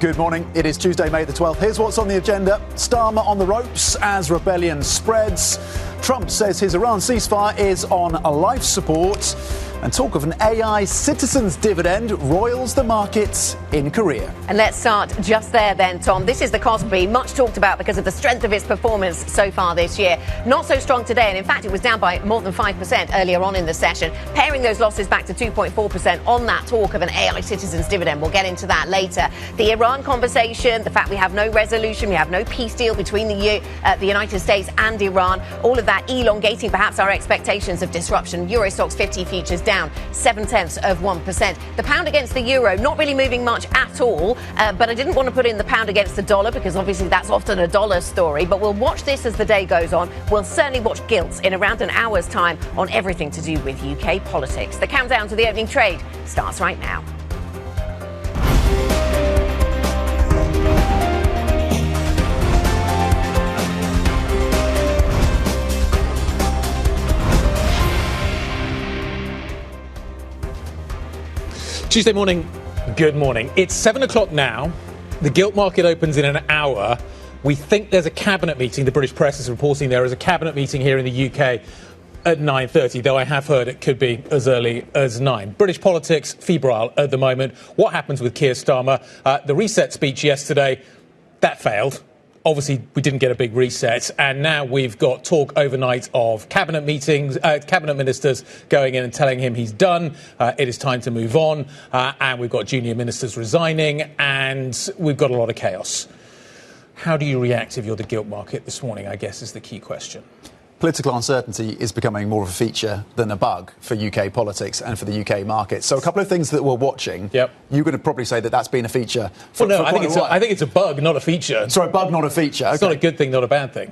Good morning. It is Tuesday, May the 12th. Here's what's on the agenda. Starmer on the ropes as rebellion spreads. Trump says his Iran ceasefire is on life support. And talk of an AI citizens dividend roils the markets in Korea. And let's start just there then, Tom. This is the Kospi, much talked about because of the strength of its performance so far this year. Not so strong today, and in fact it was down by more than 5% earlier on in the session, paring those losses back to 2.4% on that talk of an AI citizens dividend. We'll get into that later. The Iran conversation, the fact we have no resolution, we have no peace deal between the United States and Iran, all of that elongating perhaps our expectations of disruption. Euro Stoxx 50 futures down 0.7%. The pound against the euro not really moving much at all, but I didn't want to put in the pound against the dollar because obviously that's often a dollar story, but we'll watch this as the day goes on. We'll certainly watch Gilts in around an hour's time on everything to do with UK politics. The countdown to the opening trade starts right now. Tuesday morning, good morning. It's 7 o'clock now. The gilt market opens in an hour. We think there's a cabinet meeting. The British press is reporting there is a cabinet meeting here in the UK at 9:30, though I have heard it could be as early as 9. British politics, febrile at the moment. What happens with Keir Starmer? The reset speech yesterday, that failed. Obviously, we didn't get a big reset, and now we've got talk overnight of cabinet meetings, cabinet ministers going in and telling him he's done, it is time to move on, and we've got junior ministers resigning, and we've got a lot of chaos. How do you react if you're the gilt market this morning, I guess, is the key question. Political uncertainty is becoming more of a feature than a bug for UK politics and for the UK market. So a couple of things that we're watching. Yep. You're going to probably say that that's been a feature. I think it's a bug, not a feature. Sorry, a bug, not a feature. It's not a good thing, not a bad thing.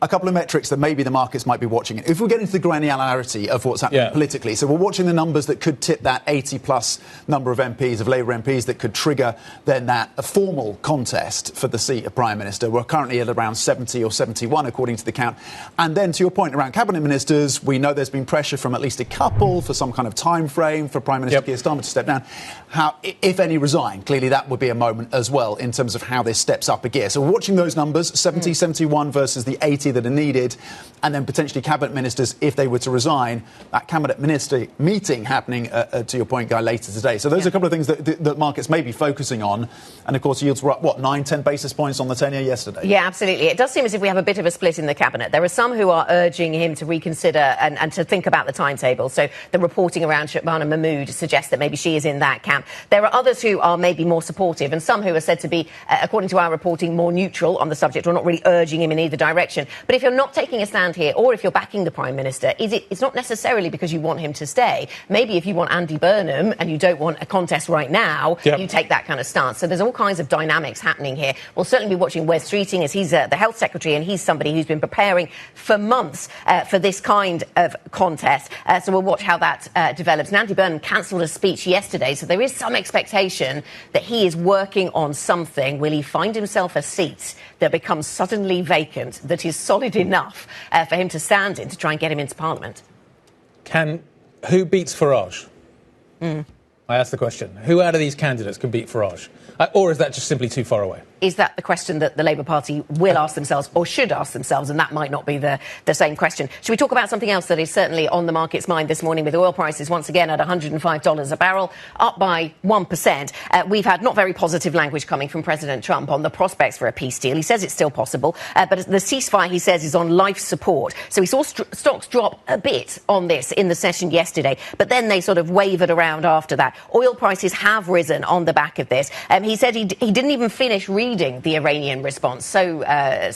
A couple of metrics that maybe the markets might be watching. If we get into the granularity of what's happening politically, so we're watching the numbers that could tip that 80-plus number of MPs, of Labour MPs, that could trigger then a formal contest for the seat of Prime Minister. We're currently at around 70 or 71, according to the count. And then to your point around cabinet ministers, we know there's been pressure from at least a couple for some kind of time frame for Prime Minister Keir Starmer to step down. How, if any, resign? Clearly that would be a moment as well in terms of how this steps up a gear. So we're watching those numbers, 70, 71 versus the 80 that are needed, and then potentially cabinet ministers if they were to resign. That cabinet minister meeting happening, to your point, Guy, later today. So those are a couple of things that markets may be focusing on. And of course, yields were up, 9-10 basis points on the 10-year yesterday? Yeah, absolutely. It does seem as if we have a bit of a split in the cabinet. There are some who are urging him to reconsider and to think about the timetable. So the reporting around Shabana Mahmood suggests that maybe she is in that camp. There are others who are maybe more supportive, and some who are said to be, according to our reporting, more neutral on the subject, or not really urging him in either direction. But if you're not taking a stand here, or if you're backing the Prime Minister, it's not necessarily because you want him to stay. Maybe if you want Andy Burnham and you don't want a contest right now, you take that kind of stance. So there's all kinds of dynamics happening here. We'll certainly be watching Wes Streeting, as he's the Health Secretary, and he's somebody who's been preparing for months for this kind of contest. So we'll watch how that develops. And Andy Burnham cancelled a speech yesterday, so there is some expectation that he is working on something. Will he find himself a seat that becomes suddenly vacant, that is solid enough for him to stand in to try and get him into Parliament? Who beats Farage? I asked the question. Who out of these candidates can beat Farage? Or is that just simply too far away? Is that the question that the Labour Party will ask themselves, or should ask themselves? And that might not be the same question. Should we talk about something else that is certainly on the market's mind this morning, with oil prices once again at $105 a barrel, up by 1%? We've had not very positive language coming from President Trump on the prospects for a peace deal. He says it's still possible, but the ceasefire, he says, is on life support. So we saw stocks drop a bit on this in the session yesterday, but then they sort of wavered around after that. Oil prices have risen on the back of this. He said he didn't even finish reading the Iranian response. So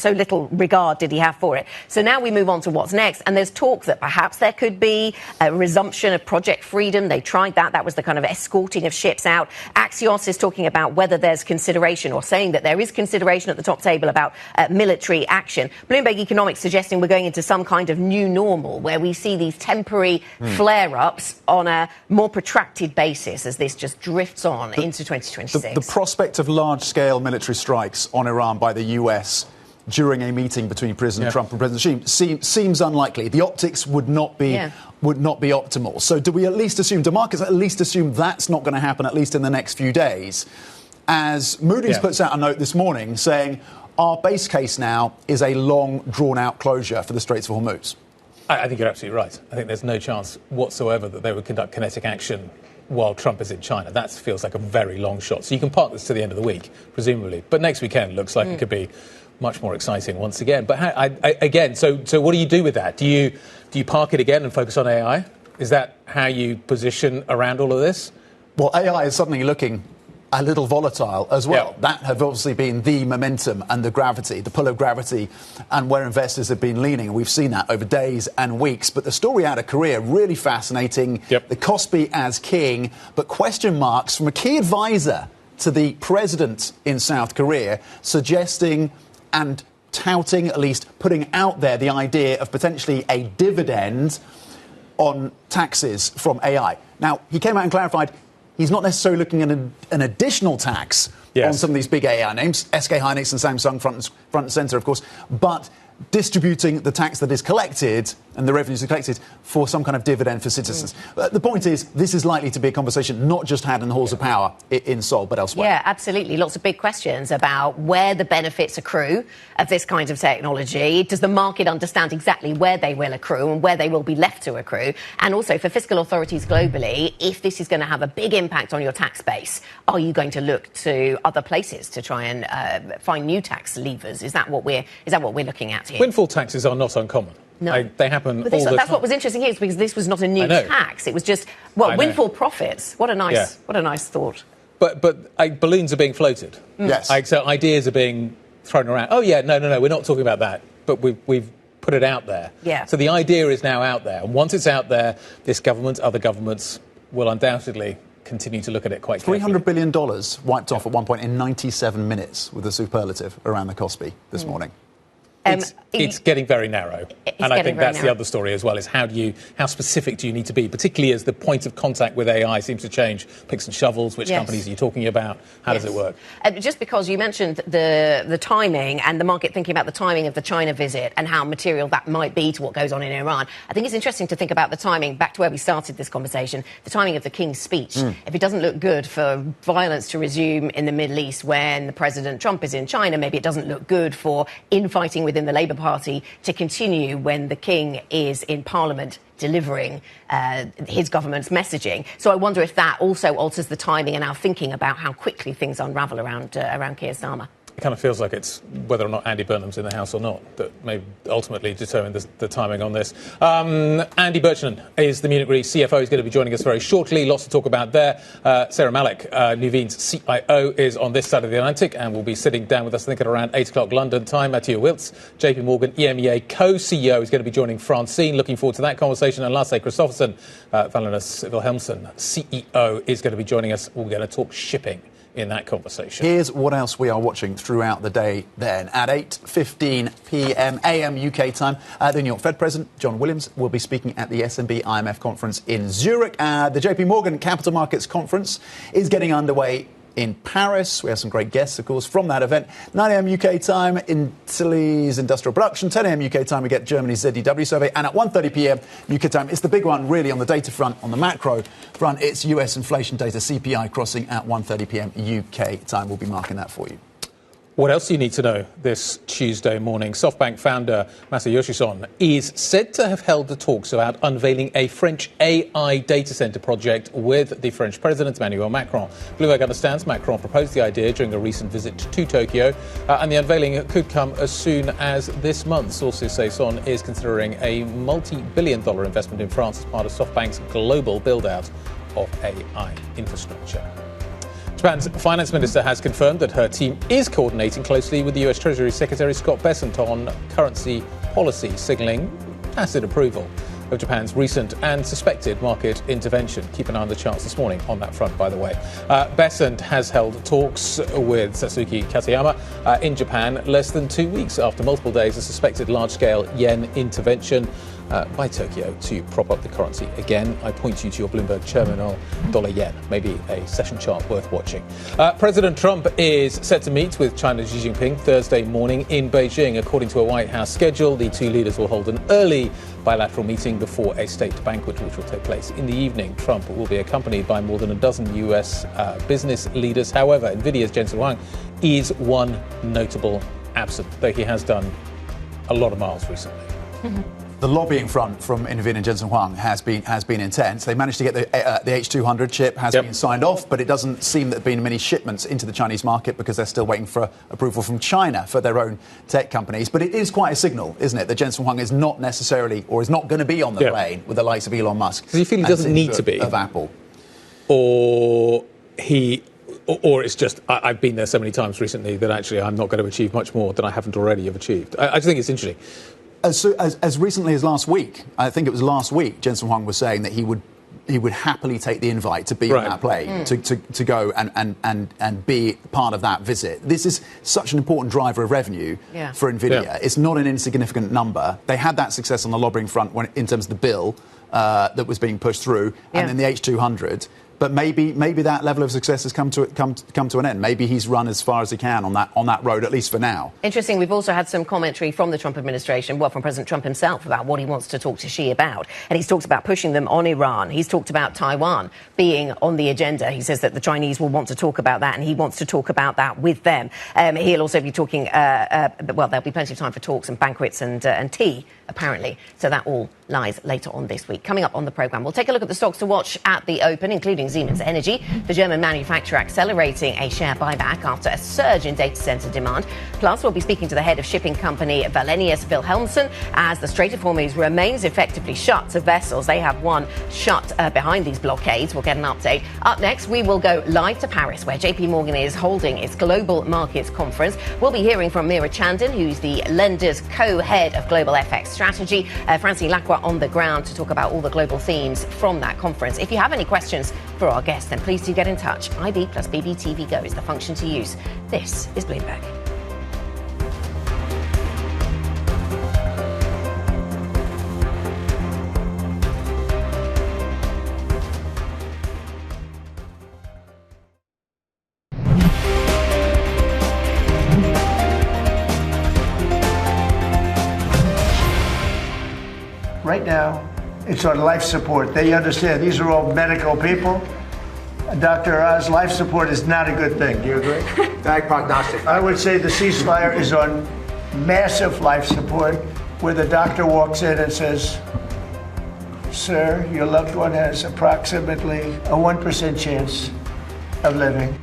little regard did he have for it. So now we move on to what's next. And there's talk that perhaps there could be a resumption of Project Freedom. They tried that. That was the kind of escorting of ships out. Axios is talking about whether there's consideration, or saying that there is consideration at the top table about military action. Bloomberg Economics suggesting we're going into some kind of new normal where we see these temporary flare-ups on a more protracted basis as this just drifts on into 2026. The prospect of large-scale military strikes on Iran by the US during a meeting between President Trump and President Xi seems unlikely. The optics would not be optimal. So do we at least assume, do markets at least assume that's not going to happen, at least in the next few days? as Moody's puts out a note this morning saying our base case now is a long, drawn-out closure for the Straits of Hormuz. I think you're absolutely right. I think there's no chance whatsoever that they would conduct kinetic action while Trump is in China. That feels like a very long shot. So you can park this to the end of the week, presumably. But next weekend looks like it could be much more exciting once again. But so what do you do with that? Do you park it again and focus on AI? Is that how you position around all of this? Well, AI is suddenly looking a little volatile as well. Yeah. That have obviously been the momentum and the gravity, the pull of gravity, and where investors have been leaning. And we've seen that over days and weeks. But the story out of Korea, really fascinating. Yep. The Kospi as king, but question marks from a key advisor to the president in South Korea, suggesting and touting, at least putting out there, the idea of potentially a dividend on taxes from AI. Now, he came out and clarified he's not necessarily looking at an additional tax on some of these big AI names, SK Hynix and Samsung front and centre, of course, but distributing the tax that is collected and the revenues are collected for some kind of dividend for citizens. The point is, this is likely to be a conversation not just had in the halls of power in Seoul, but elsewhere. Yeah, absolutely. Lots of big questions about where the benefits accrue of this kind of technology. Does the market understand exactly where they will accrue and where they will be left to accrue? And also for fiscal authorities globally, if this is going to have a big impact on your tax base, are you going to look to other places to try and find new tax levers? Is that what we're looking at here? Windfall taxes are not uncommon. No. They happen all the time. That's what was interesting here, is because this was not a new tax. It was just, windfall profits. What a nice thought. But balloons are being floated. Yes. So ideas are being thrown around. Oh, yeah, no, we're not talking about that. But we've put it out there. Yeah. So the idea is now out there. And once it's out there, this government, other governments will undoubtedly continue to look at it quite carefully. $300 billion wiped off at one point in 97 minutes with a superlative around the Kospi this morning. It's getting very narrow. And I think that's the other story as well, is how specific do you need to be, particularly as the point of contact with AI seems to change. Picks and shovels, which companies are you talking about? How does it work? Just because you mentioned the timing and the market thinking about the timing of the China visit and how material that might be to what goes on in Iran, I think it's interesting to think about the timing, back to where we started this conversation, the timing of the King's speech. If it doesn't look good for violence to resume in the Middle East when the President Trump is in China, maybe it doesn't look good for infighting within the Labour Party to continue when the King is in Parliament delivering his government's messaging. So I wonder if that also alters the timing and our thinking about how quickly things unravel around Keir Starmer. It kind of feels like it's whether or not Andy Burnham's in the House or not that may ultimately determine the timing on this. Andy Birchman is the Munich Re CFO. He's going to be joining us very shortly. Lots to talk about there. Sarah Malik, Nuveen's CIO, is on this side of the Atlantic and will be sitting down with us, I think, at around 8 o'clock London time. Matthieu Wiltz, JPMorgan EMEA co-CEO, is going to be joining Francine. Looking forward to that conversation. And Lasse Kristoffersen, Wallenius Wilhemsen, CEO, is going to be joining us. We're going to talk shipping in that conversation. Here's what else we are watching throughout the day then. At 8:15 p.m. a.m. UK time, the New York Fed President, John Williams, will be speaking at the SMB IMF conference in Zurich. The JPMorgan Capital Markets Conference is getting underway in Paris. We have some great guests, of course, from that event. 9 a.m. UK time, Italy's industrial production. 10 a.m. UK time, we get Germany's ZDW survey. And at 1:30 p.m. UK time, it's the big one, really, on the data front, on the macro front. It's US inflation data, CPI, crossing at 1:30 p.m. UK time. We'll be marking that for you. What else do you need to know this Tuesday morning? Softbank founder Matthieu is said to have held the talks about unveiling a French AI data centre project with the French President Emmanuel Macron. Bloomberg understands Macron proposed the idea during a recent visit to Tokyo, and the unveiling could come as soon as this month. Sources say Son is considering a multi-billion-dollar investment in France as part of Softbank's global build-out of AI infrastructure. Japan's finance minister has confirmed that her team is coordinating closely with the US Treasury Secretary Scott Bessent on currency policy, signalling tacit approval of Japan's recent and suspected market intervention. Keep an eye on the charts this morning on that front, by the way. Bessent has held talks with Satsuki Katayama in Japan less than 2 weeks after multiple days of suspected large-scale yen intervention. by Tokyo to prop up the currency. Again, I point you to your Bloomberg terminal, dollar-yen, maybe a session chart worth watching. President Trump is set to meet with China's Xi Jinping Thursday morning in Beijing. According to a White House schedule, the two leaders will hold an early bilateral meeting before a state banquet, which will take place in the evening. Trump will be accompanied by more than a dozen US business leaders. However, Nvidia's Jensen Huang is one notable absent, though he has done a lot of miles recently. The lobbying front from Nvidia and Jensen Huang has been intense. They managed to get the H200 chip has been signed off, but it doesn't seem that there have been many shipments into the Chinese market because they're still waiting for approval from China for their own tech companies. But it is quite a signal, isn't it, that Jensen Huang is not necessarily or is not going to be on the plane with the likes of Elon Musk. Does he feel he doesn't need to be? Of Apple. Or it's just, I've been there so many times recently that actually I'm not going to achieve much more than I haven't already have achieved. I just think it's interesting. As recently as last week, I think it was last week, Jensen Huang was saying that he would happily take the invite to be on that plane, to go and be part of that visit. This is such an important driver of revenue for Nvidia. It's not an insignificant number. They had that success on the lobbying front in terms of the bill that was being pushed through, and then the H200. But maybe that level of success has come to an end. Maybe he's run as far as he can on that road, at least for now. Interesting. We've also had some commentary from the Trump administration, from President Trump himself, about what he wants to talk to Xi about. And he's talked about pushing them on Iran. He's talked about Taiwan being on the agenda. He says that the Chinese will want to talk about that, and he wants to talk about that with them. He'll also be talking. There'll be plenty of time for talks and banquets and tea, apparently. So that all lies later on this week. Coming up on the programme, we'll take a look at the stocks to watch at the open, including Siemens Energy, the German manufacturer accelerating a share buyback after a surge in data centre demand. Plus, we'll be speaking to the head of shipping company Wallenius, Wilhemsen, as the Strait of Hormuz remains effectively shut to vessels. They have one shut behind these blockades. We'll get an update. Up next, we will go live to Paris, where JPMorgan is holding its Global Markets Conference. We'll be hearing from Mira Chandon, who's the lender's co-head of Global FX Strategy, Francine Lacroix on the ground to talk about all the global themes from that conference. If you have any questions for our guests, then please do get in touch. IB plus BBTV Go is the function to use. This is Bloomberg. Right now, it's on life support. They understand these are all medical people. Dr. Oz, life support is not a good thing. Do you agree? Bad prognostic. I would say the ceasefire is on massive life support, where the doctor walks in and says, "Sir, your loved one has approximately a 1% chance of living."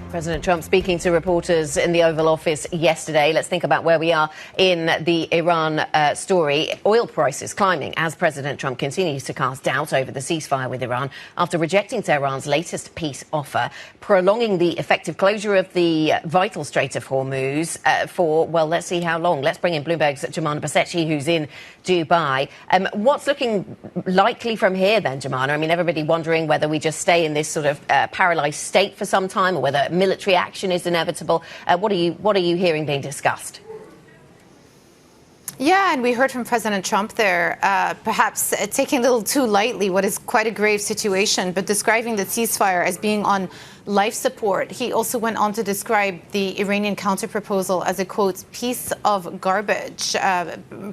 President Trump speaking to reporters in the Oval Office yesterday. Let's think about where we are in the Iran story. Oil prices climbing as President Trump continues to cast doubt over the ceasefire with Iran after rejecting Tehran's latest peace offer, prolonging the effective closure of the vital Strait of Hormuz for, well, let's see how long. Let's bring in Bloomberg's Jumana Basechi, who's in Dubai. What's looking likely from here then, Jumana? I mean, everybody wondering whether we just stay in this sort of paralysed state for some time or whether military action is inevitable. What are you hearing being discussed? Yeah, and we heard from President Trump there, perhaps taking a little too lightly what is quite a grave situation, but describing the ceasefire as being on life support. He also went on to describe the Iranian counterproposal as a, quote, piece of garbage.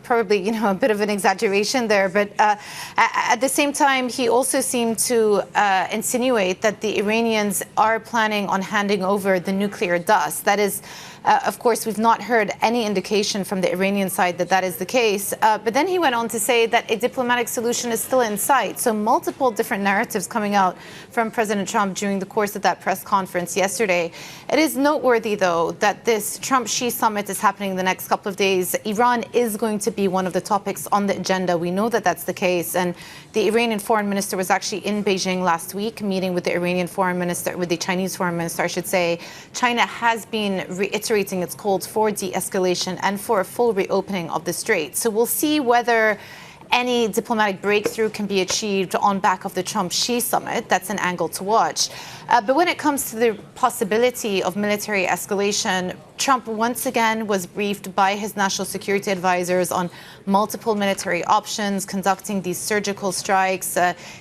Probably, a bit of an exaggeration there, but at the same time, he also seemed to insinuate that the Iranians are planning on handing over the nuclear dust. That is, of course, we've not heard any indication from the Iranian side that that is the case. But then he went on to say that a diplomatic solution is still in sight. So multiple different narratives coming out from President Trump during the course of that press conference yesterday. It is noteworthy, though, that this Trump-Xi summit is happening the next couple of days. Iran is going to be one of the topics on the agenda. We know that that's the case. And the Iranian foreign minister was actually in Beijing last week, meeting with the Iranian foreign minister, with the Chinese foreign minister, I should say. China has been reiterating its calls for de-escalation and for a full reopening of the strait. So we'll see whether any diplomatic breakthrough can be achieved on back of the Trump-Xi summit. That's an angle to watch. But when it comes to the possibility of military escalation, Trump once again was briefed by his national security advisors on multiple military options, conducting these surgical strikes,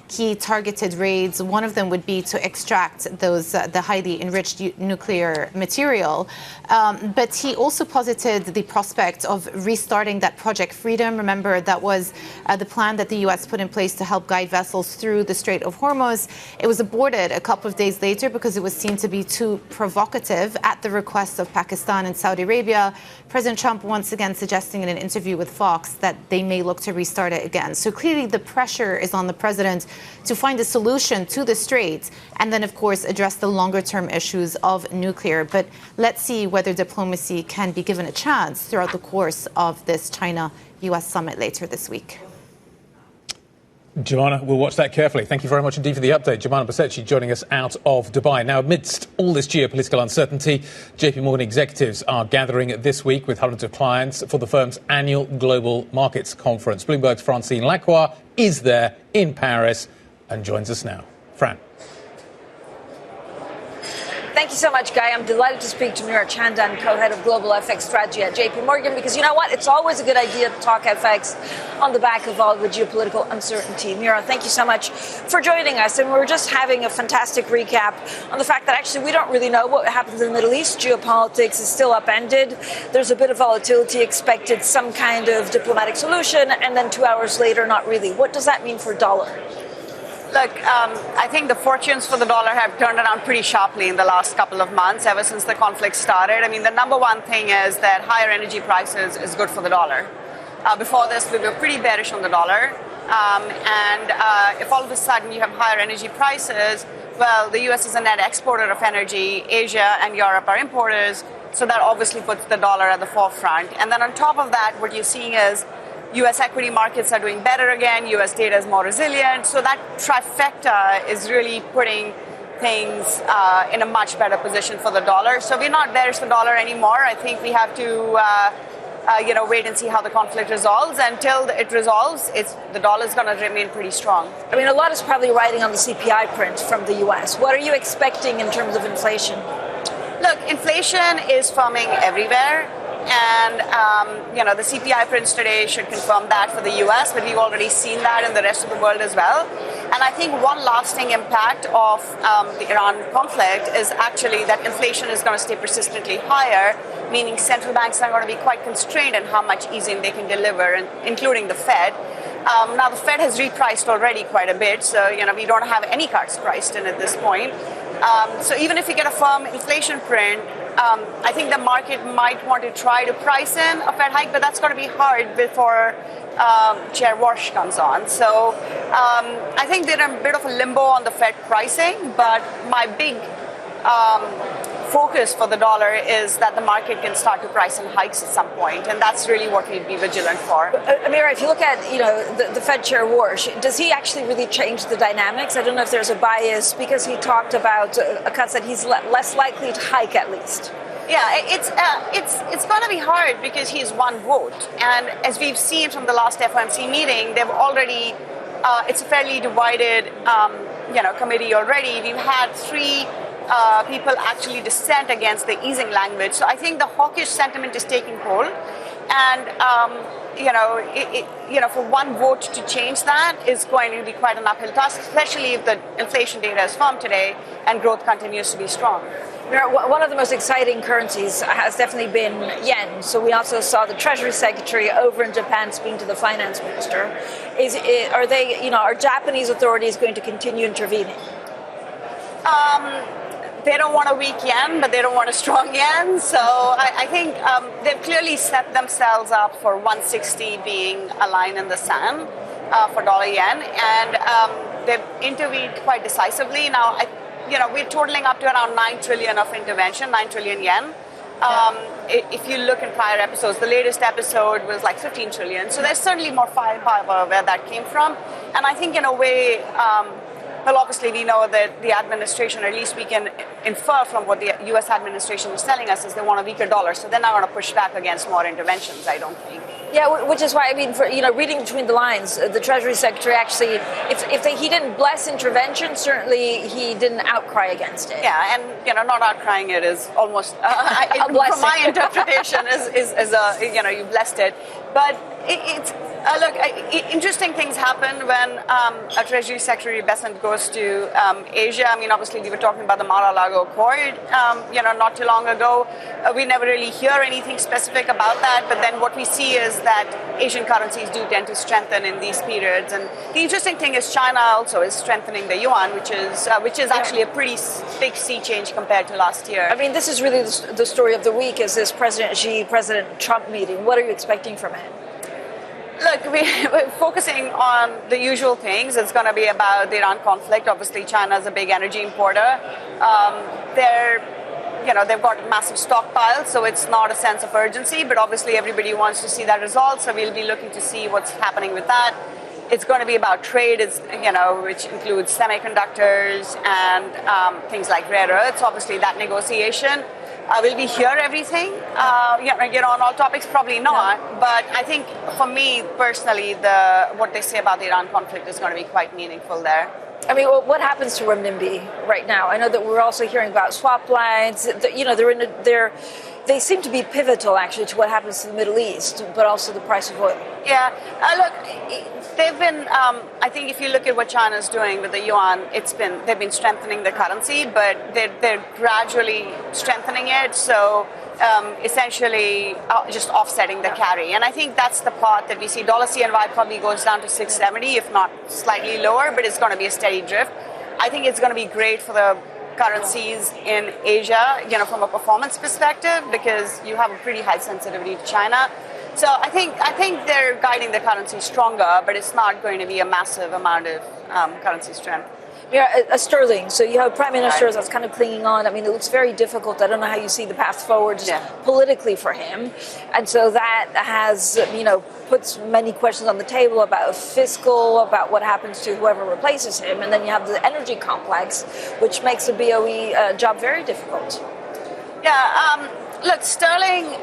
key targeted raids. One of them would be to extract those the highly enriched nuclear material. But he also posited the prospect of restarting that Project Freedom. Remember, that was the plan that the U.S. put in place to help guide vessels through the Strait of Hormuz. It was aborted a couple of days later because it was seen to be too provocative at the request of Pakistan and Saudi Arabia. President Trump once again suggesting in an interview with Fox that they may look to restart it again. So clearly the pressure is on the president to find a solution to the Strait and then, of course, address the longer-term issues of nuclear. But let's see whether diplomacy can be given a chance throughout the course of this China-U.S. summit later this week. Joanna, we'll watch that carefully. Thank you very much indeed for the update. Joanna Bessent joining us out of Dubai. Now, amidst all this geopolitical uncertainty, JPMorgan executives are gathering this week with hundreds of clients for the firm's annual Global Markets Conference. Bloomberg's Francine Lacroix is there in Paris and joins us now. Fran. Thank you so much, Guy. I'm delighted to speak to Meera Chandan, co-head of Global FX Strategy at JPMorgan, because you know what? It's always a good idea to talk FX on the back of all the geopolitical uncertainty. Meera, thank you so much for joining us. And we're just having a fantastic recap on the fact that actually we don't really know what happens in the Middle East. Geopolitics is still upended. There's a bit of volatility expected, some kind of diplomatic solution, and then 2 hours later, not really. What does that mean for dollar? Look, I think the fortunes for the dollar have turned around pretty sharply in the last couple of months, ever since the conflict started. I mean, the number one thing is that higher energy prices is good for the dollar. Before this, we were pretty bearish on the dollar. If all of a sudden you have higher energy prices, well, the U.S. is a net exporter of energy. Asia and Europe are importers. So that obviously puts the dollar at the forefront. And then on top of that, what you're seeing is U.S. equity markets are doing better again. U.S. data is more resilient. So that trifecta is really putting things in a much better position for the dollar. So we're not bearish the dollar anymore. I think we have to wait and see how the conflict resolves. Until it resolves, the dollar is going to remain pretty strong. I mean, a lot is probably riding on the CPI print from the U.S. What are you expecting in terms of inflation? Look, inflation is firming everywhere. And, the CPI prints today should confirm that for the U.S., but we've already seen that in the rest of the world as well. And I think one lasting impact of the Iran conflict is actually that inflation is going to stay persistently higher, meaning central banks are going to be quite constrained in how much easing they can deliver, including the Fed. Now, the Fed has repriced already quite a bit, so, we don't have any cards priced in at this point. So even if you get a firm inflation print, I think the market might want to try to price in a Fed hike, but that's going to be hard before Chair Warsh comes on. So I think they're in a bit of a limbo on the Fed pricing, but my big focus for the dollar is that the market can start to price in hikes at some point, and that's really what we'd be vigilant for. Amira, if you look at the Fed Chair Warsh, does he actually really change the dynamics? I don't know if there's a bias because he talked about a cut that he's less likely to hike at least. Yeah, it's going to be hard because he's one vote, and as we've seen from the last FOMC meeting, they've already it's a fairly divided committee already. We've had three people actually dissent against the easing language. So I think the hawkish sentiment is taking hold. And, for one vote to change that is going to be quite an uphill task, especially if the inflation data is firm today and growth continues to be strong. One of the most exciting currencies has definitely been yen. So we also saw the Treasury Secretary over in Japan speaking to the Finance Minister. Are Japanese authorities going to continue intervening? They don't want a weak yen, but they don't want a strong yen. So I think they've clearly set themselves up for 160 being a line in the sand for dollar yen. And they've intervened quite decisively. Now, we're totaling up to around 9 trillion of intervention, 9 trillion yen. If you look in prior episodes, the latest episode was like 15 trillion. So there's certainly more firepower where that came from. And I think in a way, obviously we know that the administration, or at least we can infer from what the U.S. administration is telling us, is they want a weaker dollar. So they're not going to push back against more interventions, I don't think. Yeah, which is why, I mean, reading between the lines, the Treasury Secretary actually, he didn't bless intervention, certainly he didn't outcry against it. Yeah, and not outcrying it is almost, from my interpretation, is you blessed it. But it's interesting things happen when a Treasury Secretary Bessent goes to Asia. I mean, obviously, we were talking about the Mar-a-Lago Accord, not too long ago. We never really hear anything specific about that. But then what we see is that Asian currencies do tend to strengthen in these periods. And the interesting thing is China also is strengthening the yuan, which is actually a pretty big sea change compared to last year. I mean, this is really the story of the week, is this President Xi, President Trump meeting. What are you expecting from him? Look, we're focusing on the usual things. It's going to be about the Iran conflict. Obviously, China is a big energy importer. They've got massive stockpiles, so it's not a sense of urgency. But obviously, everybody wants to see that resolved. So we'll be looking to see what's happening with that. It's going to be about trade, which includes semiconductors and things like rare earths. Obviously, that negotiation. Will we hear everything? On all topics? Probably not. No. But I think for me personally, what they say about the Iran conflict is going to be quite meaningful there. I mean, what happens to renminbi right now? I know that we're also hearing about swap lines. They seem to be pivotal, actually, to what happens to the Middle East, but also the price of oil. Yeah, look, they've been. I think if you look at what China's doing with the yuan, they've been strengthening the currency, but they're gradually strengthening it. So essentially, just offsetting the carry. And I think that's the part that we see. Dollar CNY probably goes down to 670, if not slightly lower, but it's going to be a steady drift. I think it's going to be great for the currencies in Asia, from a performance perspective, because you have a pretty high sensitivity to China. So I think they're guiding the currency stronger, but it's not going to be a massive amount of currency strength. Yeah, sterling. So you have Prime Minister that's kind of clinging on. I mean, it looks very difficult. I don't know how you see the path forward politically for him. And so that has, puts many questions on the table about fiscal, about what happens to whoever replaces him. And then you have the energy complex, which makes the BOE job very difficult. Yeah, look, sterling...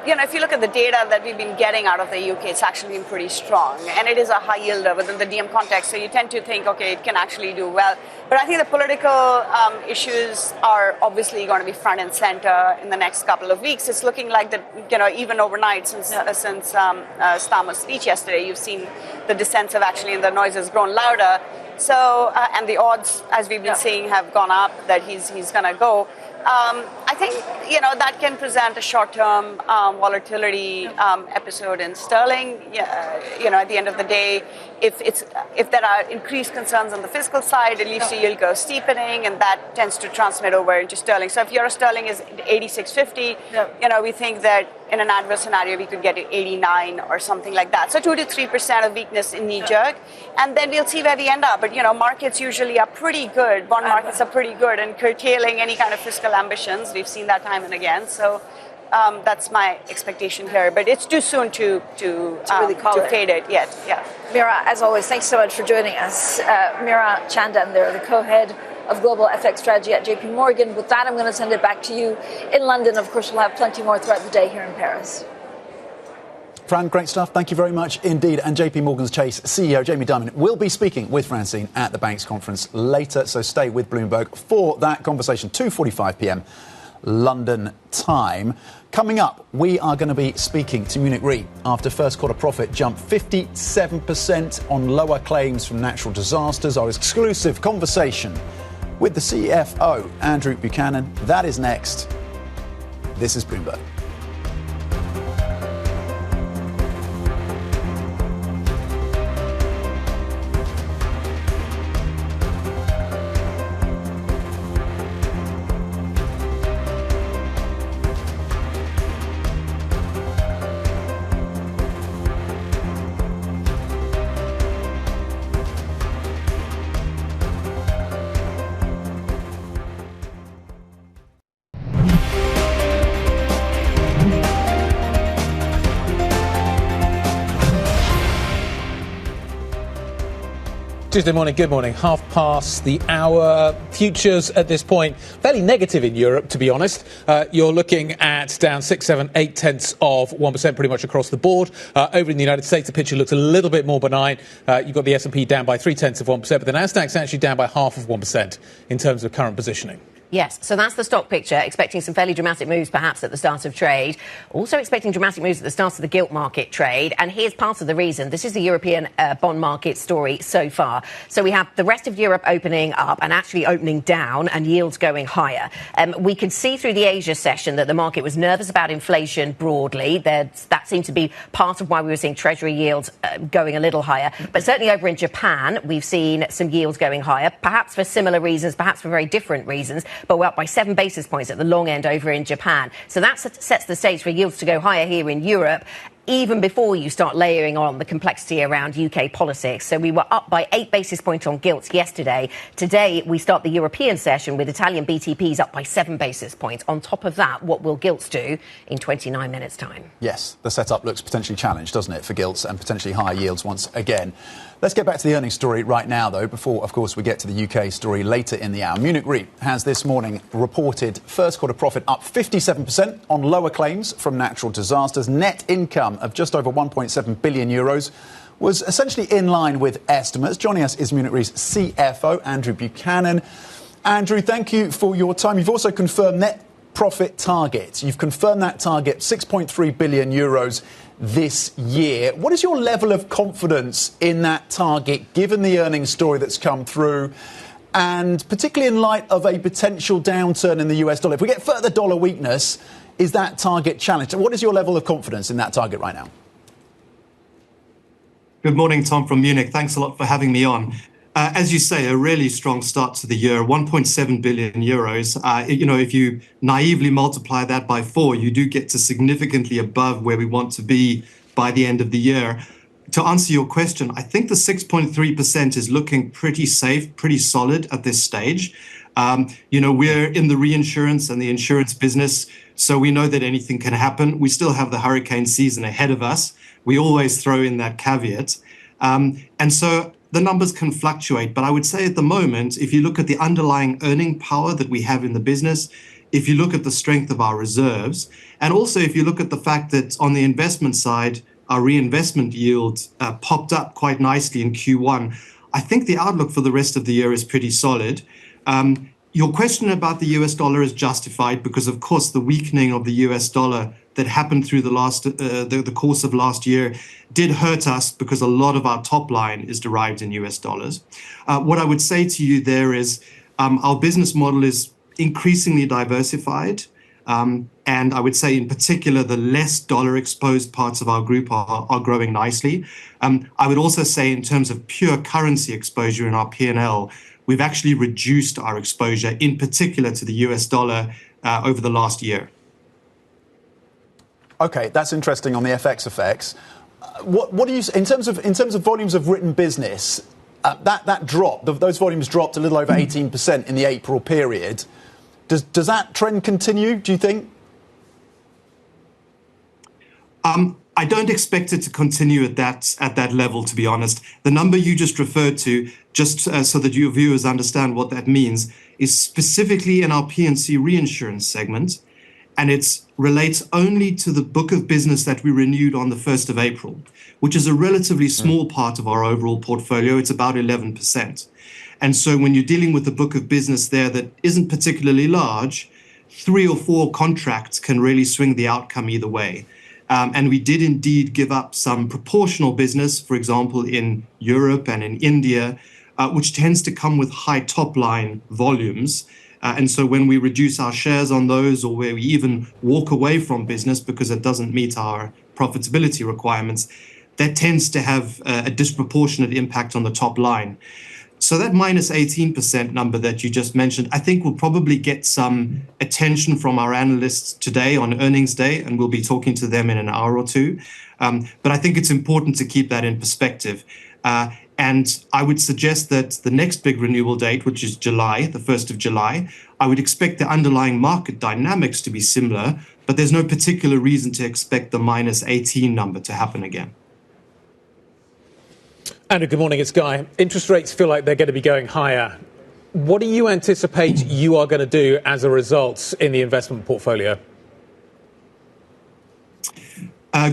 if you look at the data that we've been getting out of the UK, it's actually been pretty strong. And it is a high yielder within the DM context. So you tend to think, okay, it can actually do well. But I think the political issues are obviously going to be front and center in the next couple of weeks. It's looking like that, even overnight since Starmer's speech yesterday, you've seen the dissents have actually, and the noise has grown louder. So, and the odds, as we've been seeing, have gone up that he's going to go. I think, that can present a short-term volatility episode in sterling. At the end of the day, if there are increased concerns on the fiscal side, it leads to yield curve steepening, and that tends to transmit over into sterling. So if euro sterling is 86.50, we think that in an adverse scenario, we could get to 89 or something like that. So 2 to 3% of weakness in knee-jerk, and then we'll see where we end up. But, markets usually are pretty good. Bond markets are pretty good in curtailing any kind of fiscal ambitions. We've seen that time and again. So that's my expectation here. But it's too soon to really fade it yet. Yeah. Meera, as always, thanks so much for joining us. Meera Chandan, there, the co-head of Global FX Strategy at JPMorgan. With that, I'm going to send it back to you in London. Of course, we'll have plenty more throughout the day here in Paris. Fran, great stuff. Thank you very much indeed. And JPMorgan's Chase CEO Jamie Dimon will be speaking with Francine at the bank's conference later. So stay with Bloomberg for that conversation, 2:45 p.m. London time. Coming up, we are going to be speaking to Munich Re after first quarter profit jumped 57% on lower claims from natural disasters. Our exclusive conversation with the CFO, Andrew Buchanan. That is next. This is Bloomberg. Tuesday morning, good morning. Half past the hour. Futures at this point, fairly negative in Europe, to be honest. You're looking at down 6, 7, 8 tenths of 1% pretty much across the board. Over in the United States, the picture looks a little bit more benign. You've got the S&P down by 3 tenths of 1%, but the Nasdaq's actually down by half of 1% in terms of current positioning. Yes, so that's the stock picture, expecting some fairly dramatic moves perhaps at the start of trade. Also expecting dramatic moves at the start of the gilt market trade. And here's part of the reason. This is the European bond market story so far. So we have the rest of Europe opening up and actually opening down and yields going higher. We could see through the Asia session that the market was nervous about inflation broadly. That seemed to be part of why we were seeing Treasury yields going a little higher. But certainly over in Japan, we've seen some yields going higher, perhaps for similar reasons, perhaps for very different reasons. But we're up by 7 basis points at the long end over in Japan. So that sets the stage for yields to go higher here in Europe, even before you start layering on the complexity around UK politics. So we were up by 8 basis points on gilts yesterday. Today, we start the European session with Italian BTPs up by 7 basis points. On top of that, what will gilts do in 29 minutes' time? Yes, the setup looks potentially challenged, doesn't it, for gilts and potentially higher yields once again. Let's get back to the earnings story right now, though, before, of course, we get to the UK story later in the hour. Munich Re has this morning reported first quarter profit up 57% on lower claims from natural disasters. Net income of just over 1.7 billion euros was essentially in line with estimates. Joining us is Munich Re's CFO, Andrew Buchanan. Andrew, thank you for your time. You've also confirmed net profit target. You've confirmed that target, 6.3 billion euros this year. What is your level of confidence in that target, given the earnings story that's come through, and particularly in light of a potential downturn in the US dollar? If we get further dollar weakness, is that target challenged? What is your level of confidence in that target right now? Good morning, Tom from Munich. Thanks a lot for having me on. As you say, a really strong start to the year, 1.7 billion euros. If you naively multiply that by 4, you do get to significantly above where we want to be by the end of the year. To answer your question, I think the 6.3% is looking pretty safe, pretty solid at this stage. We're in the reinsurance and the insurance business, so we know that anything can happen. We still have the hurricane season ahead of us. We always throw in that caveat. And so the numbers can fluctuate, but I would say at the moment, if you look at the underlying earning power that we have in the business, if you look at the strength of our reserves, and also if you look at the fact that on the investment side, our reinvestment yield popped up quite nicely in Q1, I think the outlook for the rest of the year is pretty solid. Your question about the US dollar is justified because, of course, the weakening of the US dollar that happened through the course of last year did hurt us because a lot of our top line is derived in US dollars. What I would say to you there is our business model is increasingly diversified. And I would say in particular, the less dollar exposed parts of our group are growing nicely. I would also say in terms of pure currency exposure in our P&L, we've actually reduced our exposure, in particular to the US dollar, over the last year. OK, that's interesting on the FX effects. What do you, in terms of volumes of written business, that drop, those volumes dropped a little over 18% in the April period. Does that trend continue, do you think? I don't expect it to continue at that level, to be honest. The number you just referred to, just so that your viewers understand what that means, is specifically in our P&C reinsurance segment, and it relates only to the book of business that we renewed on the 1st of April, which is a relatively small part of our overall portfolio. It's about 11%. And so when you're dealing with a book of business there that isn't particularly large, 3 or 4 contracts can really swing the outcome either way. And we did indeed give up some proportional business, for example, in Europe and in India, which tends to come with high top line volumes. And so when we reduce our shares on those, or where we even walk away from business because it doesn't meet our profitability requirements, that tends to have a disproportionate impact on the top line. So that minus 18% number that you just mentioned, I think will probably get some attention from our analysts today on earnings day, and we'll be talking to them in an hour or two. But I think it's important to keep that in perspective. And I would suggest that the next big renewal date, which is July, the 1st of July, I would expect the underlying market dynamics to be similar, but there's no particular reason to expect the minus 18 number to happen again. Andrew, good morning. It's Guy. Interest rates feel like they're going to be going higher. What do you anticipate you are going to do as a result in the investment portfolio?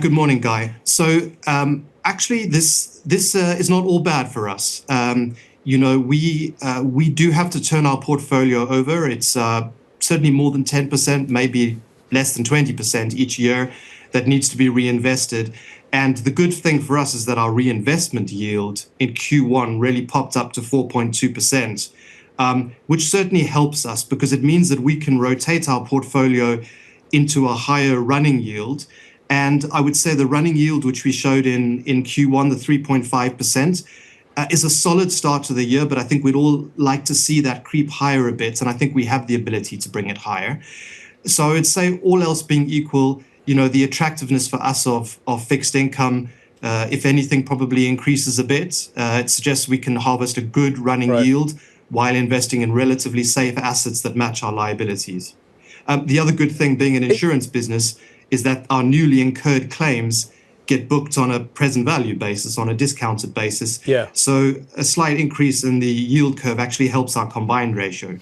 Good morning, Guy. So actually, this is not all bad for us. We do have to turn our portfolio over. It's certainly more than 10%, maybe less than 20% each year that needs to be reinvested. And the good thing for us is that our reinvestment yield in Q1 really popped up to 4.2%. Which certainly helps us because it means that we can rotate our portfolio into a higher running yield. And I would say the running yield, which we showed in Q1, the 3.5%, is a solid start to the year, but I think we'd all like to see that creep higher a bit, and I think we have the ability to bring it higher. So I would say all else being equal, the attractiveness for us of fixed income, if anything, probably increases a bit. It suggests we can harvest a good running yield while investing in relatively safe assets that match our liabilities. The other good thing being an insurance business is that our newly incurred claims get booked on a present value basis, on a discounted basis. Yeah. So a slight increase in the yield curve actually helps our combined ratio.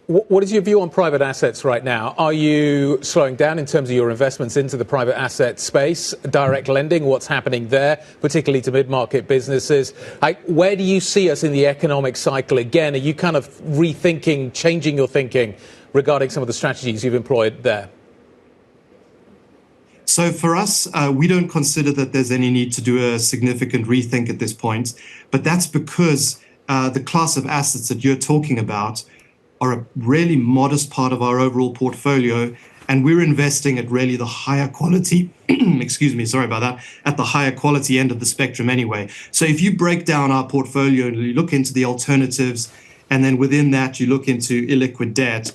What is your view on private assets right now? Are you slowing down in terms of your investments into the private asset space, direct lending, what's happening there, particularly to mid-market businesses? Where do you see us in the economic cycle again? Are you kind of rethinking, changing your thinking regarding some of the strategies you've employed there? So for us, we don't consider that there's any need to do a significant rethink at this point, but that's because the class of assets that you're talking about are a really modest part of our overall portfolio, and we're investing at really the higher quality, excuse me, sorry about that, at the higher quality end of the spectrum anyway. So if you break down our portfolio and you look into the alternatives, and then within that you look into illiquid debt,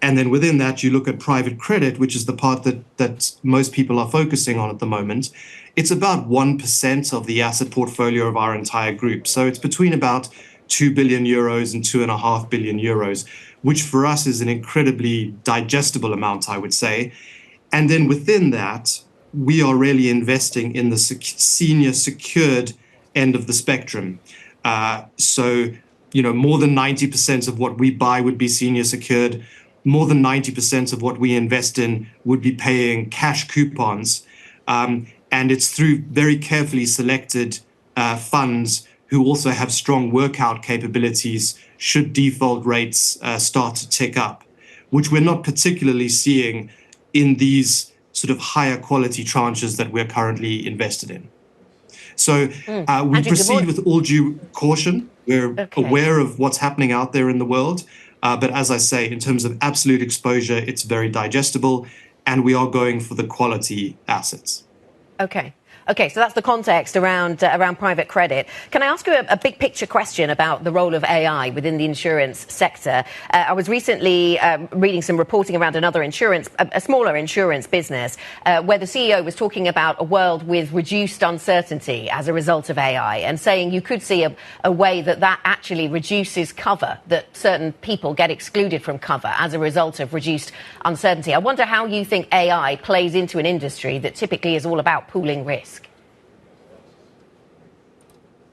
and then within that you look at private credit, which is the part that most people are focusing on at the moment, it's about 1% of the asset portfolio of our entire group. So it's between about 2 billion euros and 2.5 billion euros, which for us is an incredibly digestible amount, I would say. And then within that, we are really investing in the senior secured end of the spectrum. So, more than 90% of what we buy would be senior secured. More than 90% of what we invest in would be paying cash coupons. And it's through very carefully selected funds who also have strong workout capabilities should default rates start to tick up, which we're not particularly seeing in these sort of higher quality tranches that we're currently invested in. So we proceed with all due caution. We're aware of what's happening out there in the world. But as I say, in terms of absolute exposure, it's very digestible, and we are going for the quality assets. Okay, so that's the context around private credit. Can I ask you a big picture question about the role of AI within the insurance sector? I was recently reading some reporting around another insurance, a smaller insurance business, where the CEO was talking about a world with reduced uncertainty as a result of AI, and saying you could see a way that actually reduces cover, that certain people get excluded from cover as a result of reduced uncertainty. I wonder how you think AI plays into an industry that typically is all about pooling risk.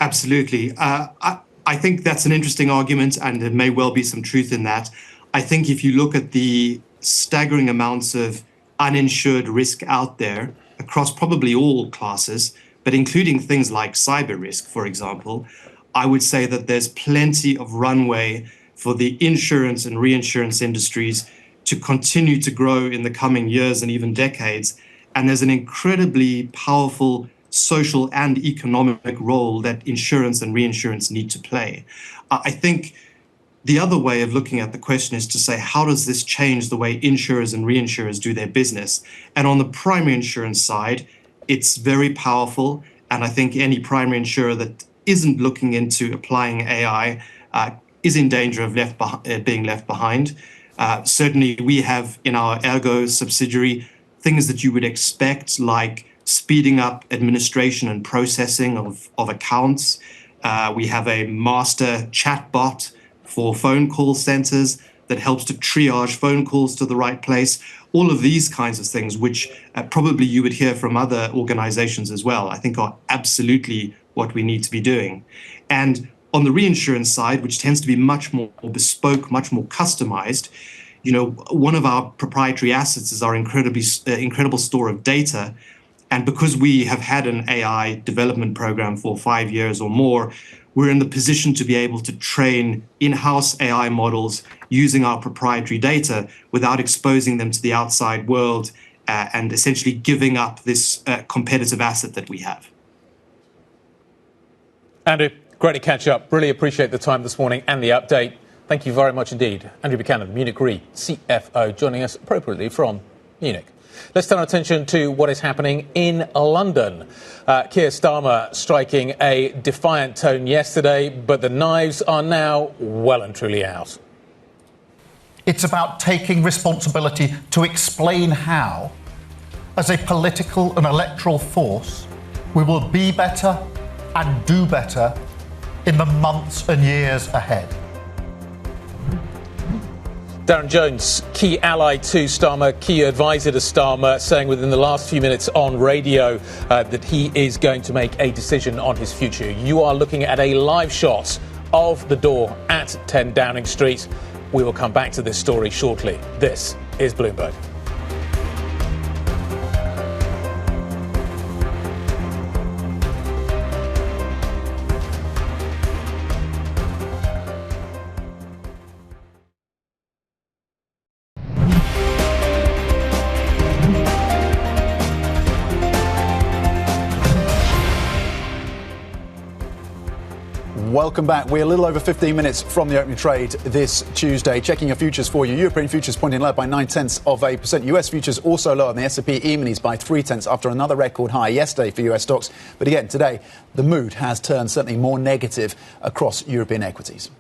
Absolutely. I think that's an interesting argument, and there may well be some truth in that. I think if you look at the staggering amounts of uninsured risk out there across probably all classes, but including things like cyber risk, for example, I would say that there's plenty of runway for the insurance and reinsurance industries to continue to grow in the coming years and even decades. And there's an incredibly powerful social and economic role that insurance and reinsurance need to play. I think the other way of looking at the question is to say, how does this change the way insurers and reinsurers do their business? And on the primary insurance side, it's very powerful. And I think any primary insurer that isn't looking into applying AI is in danger of being left behind. Certainly, we have in our Ergo subsidiary things that you would expect, like speeding up administration and processing of accounts. We have a master chatbot for phone call centers that helps to triage phone calls to the right place. All of these kinds of things, which probably you would hear from other organizations as well, I think are absolutely what we need to be doing. And on the reinsurance side, which tends to be much more bespoke, much more customized, one of our proprietary assets is our incredible store of data. And because we have had an AI development program for 5 years or more, we're in the position to be able to train in-house AI models using our proprietary data without exposing them to the outside world and essentially giving up this competitive asset that we have. Andrew, great to catch up. Really appreciate the time this morning and the update. Thank you very much indeed. Andrew Buchanan, Munich Re, CFO, joining us appropriately from Munich. Let's turn our attention to what is happening in London. Keir Starmer striking a defiant tone yesterday, but the knives are now well and truly out. It's about taking responsibility to explain how, as a political and electoral force, we will be better and do better in the months and years ahead. Darren Jones, key ally to Starmer, key advisor to Starmer, saying within the last few minutes on radio that he is going to make a decision on his future. You are looking at a live shot of the door at 10 Downing Street. We will come back to this story shortly. This is Bloomberg. Welcome back. We're a little over 15 minutes from the opening trade this Tuesday. Checking your futures for you. European futures pointing lower by 0.9%. US futures also lower, and the S&P E-minis by 0.3 after another record high yesterday for US stocks. But again, today, the mood has turned certainly more negative across European equities.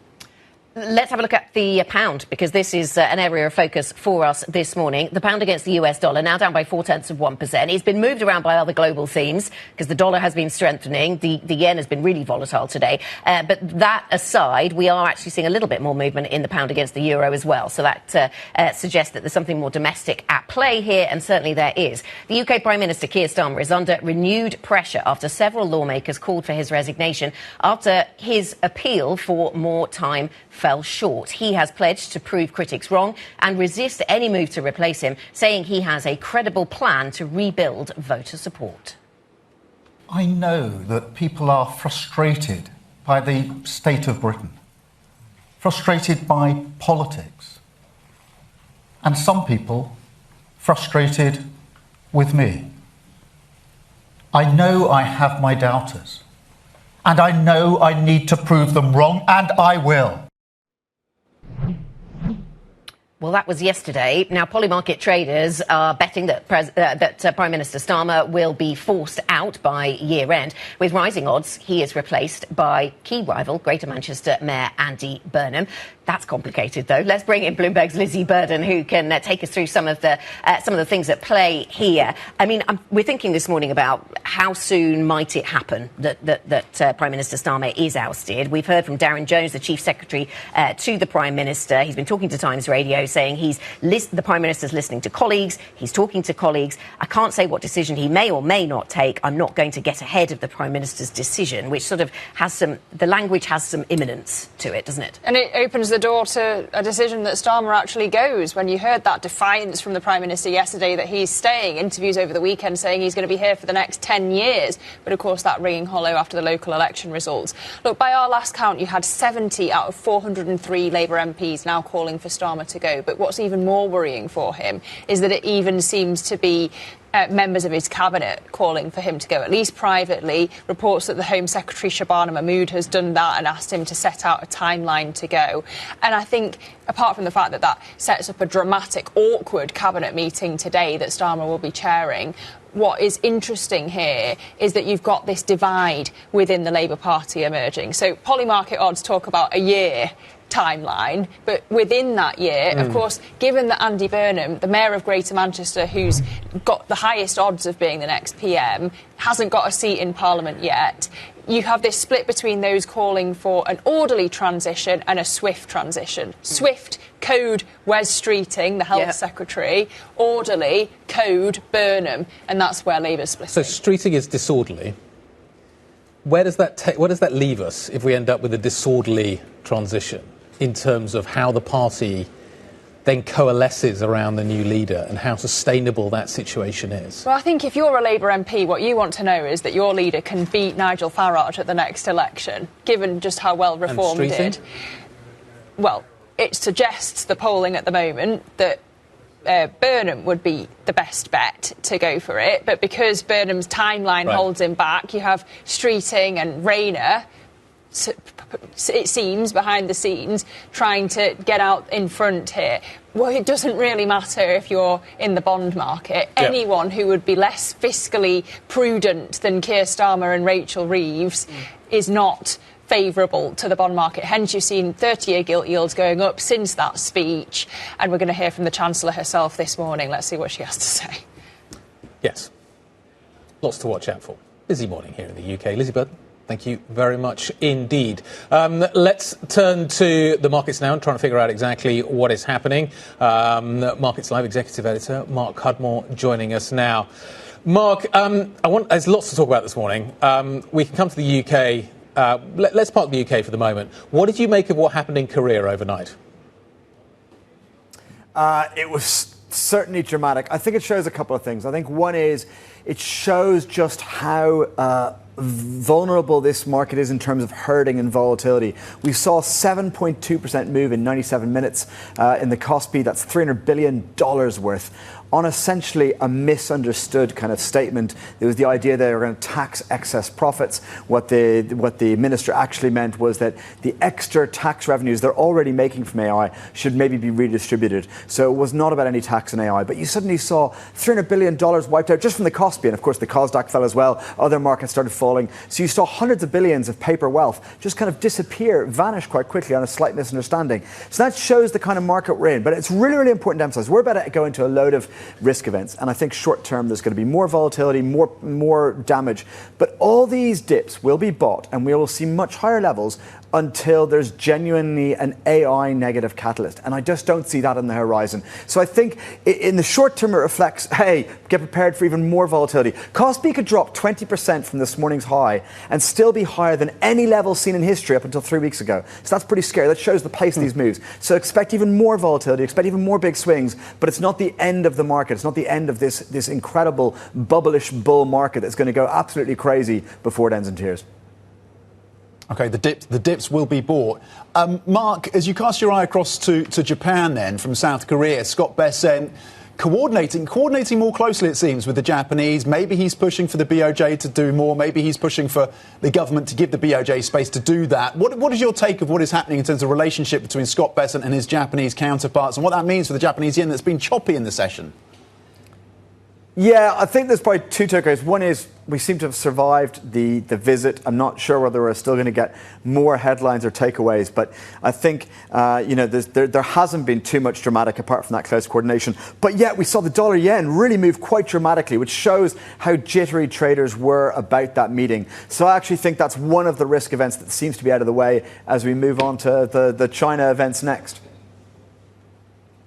Let's have a look at the pound, because this is an area of focus for us this morning. The pound against the US dollar now down by 0.4%. It's been moved around by other global themes because the dollar has been strengthening. The yen has been really volatile today. But that aside, we are actually seeing a little bit more movement in the pound against the euro as well. So that suggests that there's something more domestic at play here, and certainly there is. The UK Prime Minister Keir Starmer is under renewed pressure after several lawmakers called for his resignation after his appeal for more time fell short. He has pledged to prove critics wrong and resist any move to replace him, saying he has a credible plan to rebuild voter support. I know that people are frustrated by the state of Britain, frustrated by politics, and some people frustrated with me. I know I have my doubters, and I know I need to prove them wrong, and I will. Well, that was yesterday. Now, polymarket traders are betting that Prime Minister Starmer will be forced out by year-end. With rising odds, he is replaced by key rival Greater Manchester Mayor Andy Burnham. That's complicated, though. Let's bring in Bloomberg's Lizzie Burden, who can take us through some of the things at play here. I mean, we're thinking this morning about how soon might it happen that Prime Minister Starmer is ousted. We've heard from Darren Jones, the Chief Secretary to the Prime Minister. He's been talking to Times Radio, saying the Prime Minister's listening to colleagues. He's talking to colleagues. I can't say what decision he may or may not take. I'm not going to get ahead of the Prime Minister's decision, which sort of the language has some imminence to it, doesn't it? And it opens the door to a decision that Starmer actually goes. When you heard that defiance from the Prime Minister yesterday that he's staying, interviews over the weekend saying he's going to be here for the next 10 years. But, of course, that ringing hollow after the local election results. Look, by our last count, you had 70 out of 403 Labour MPs now calling for Starmer to go. But what's even more worrying for him is that it even seems to be members of his cabinet calling for him to go, at least privately. Reports that the Home Secretary Shabana Mahmood has done that and asked him to set out a timeline to go. And I think, apart from the fact that that sets up a dramatic, awkward cabinet meeting today that Starmer will be chairing, what is interesting here is that you've got this divide within the Labour Party emerging. So polymarket odds talk about a year timeline, but within that year, of course, given that Andy Burnham, the Mayor of Greater Manchester, who's got the highest odds of being the next PM, hasn't got a seat in Parliament yet, you have this split between those calling for an orderly transition and a swift transition. Swift, code Wes Streeting, the Health Secretary. Orderly, code Burnham. And that's where Labour's splitting. So Streeting is disorderly. where does that leave us if we end up with a disorderly transition in terms of how the party then coalesces around the new leader and how sustainable that situation is? Well, I think if you're a Labour MP, what you want to know is that your leader can beat Nigel Farage at the next election, given just how well Reform did. Well, it suggests, the polling at the moment, that Burnham would be the best bet to go for it. But because Burnham's timeline holds him back, you have Streeting and Rayner, it seems, behind the scenes, trying to get out in front here. Well, it doesn't really matter if you're in the bond market. Yep. Anyone who would be less fiscally prudent than Keir Starmer and Rachel Reeves is not favourable to the bond market. Hence, you've seen 30-year gilt yields going up since that speech. And we're going to hear from the Chancellor herself this morning. Let's see what she has to say. Yes. Lots to watch out for. Busy morning here in the UK. Lizzie Burton, thank you very much indeed. Let's turn to the markets now and try and figure out exactly what is happening. Markets Live Executive Editor Mark Cudmore joining us now. Mark, there's lots to talk about this morning. We can come to the UK. Let's park the UK for the moment. What did you make of what happened in Korea overnight? It was certainly dramatic. I think it shows a couple of things. I think one is it shows just how vulnerable this market is in terms of herding and volatility. We saw 7.2% move in 97 minutes in the Kospi. That's $300 billion worth. On essentially a misunderstood kind of statement. There was the idea they were going to tax excess profits. What the minister actually meant was that the extra tax revenues they're already making from AI should maybe be redistributed. So it was not about any tax on AI. But you suddenly saw $300 billion wiped out just from the Kospi. And of course the Kosdaq fell as well. Other markets started falling. So you saw hundreds of billions of paper wealth just kind of disappear, vanish quite quickly on a slight misunderstanding. So that shows the kind of market we're in. But it's really, really important to emphasize we're about to go into a load of risk events, and I think short term there's going to be more volatility, more damage, but all these dips will be bought and we will see much higher levels until there's genuinely an AI negative catalyst, and I just don't see that on the horizon. So I think in the short term it reflects, hey, get prepared for even more volatility. Kospi could drop 20% from this morning's high and still be higher than any level seen in history up until 3 weeks ago. So that's pretty scary. That shows the pace of these moves. So expect even more volatility, expect even more big swings, but it's not the end of the market. It's not the end of this incredible bubblish bull market that's going to go absolutely crazy before it ends in tears. OK, the dips will be bought. Mark, as you cast your eye across to Japan then, from South Korea, Scott Bessent coordinating more closely, it seems, with the Japanese. Maybe he's pushing for the BOJ to do more. Maybe he's pushing for the government to give the BOJ space to do that. What is your take of what is happening in terms of relationship between Scott Bessent and his Japanese counterparts, and what that means for the Japanese yen that's been choppy in the session? Yeah, I think there's probably two takeaways. One is we seem to have survived the visit. I'm not sure whether we're still going to get more headlines or takeaways, but I think there hasn't been too much dramatic apart from that close coordination. But yet we saw the dollar yen really move quite dramatically, which shows how jittery traders were about that meeting. So I actually think that's one of the risk events that seems to be out of the way as we move on to the China events next.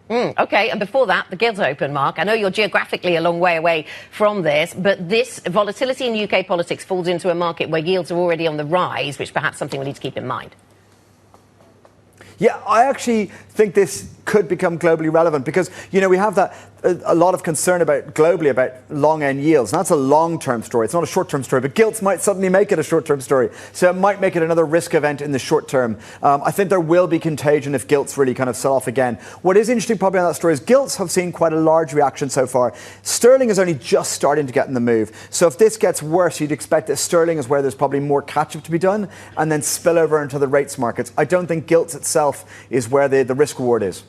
OK, and before that, the Gilts open, Mark. I know you're geographically a long way away from this, but this volatility in UK politics falls into a market where yields are already on the rise, which perhaps something we need to keep in mind. Yeah, I actually think this could become globally relevant because, we have a lot of concern globally about long end yields. And that's a long-term story. It's not a short-term story, but gilts might suddenly make it a short-term story. So it might make it another risk event in the short term. I think there will be contagion if gilts really kind of sell off again. What is interesting probably on that story is gilts have seen quite a large reaction so far. Sterling is only just starting to get in the move. So if this gets worse, you'd expect that sterling is where there's probably more catch-up to be done and then spill over into the rates markets. I don't think gilts itself is where the risk-reward is.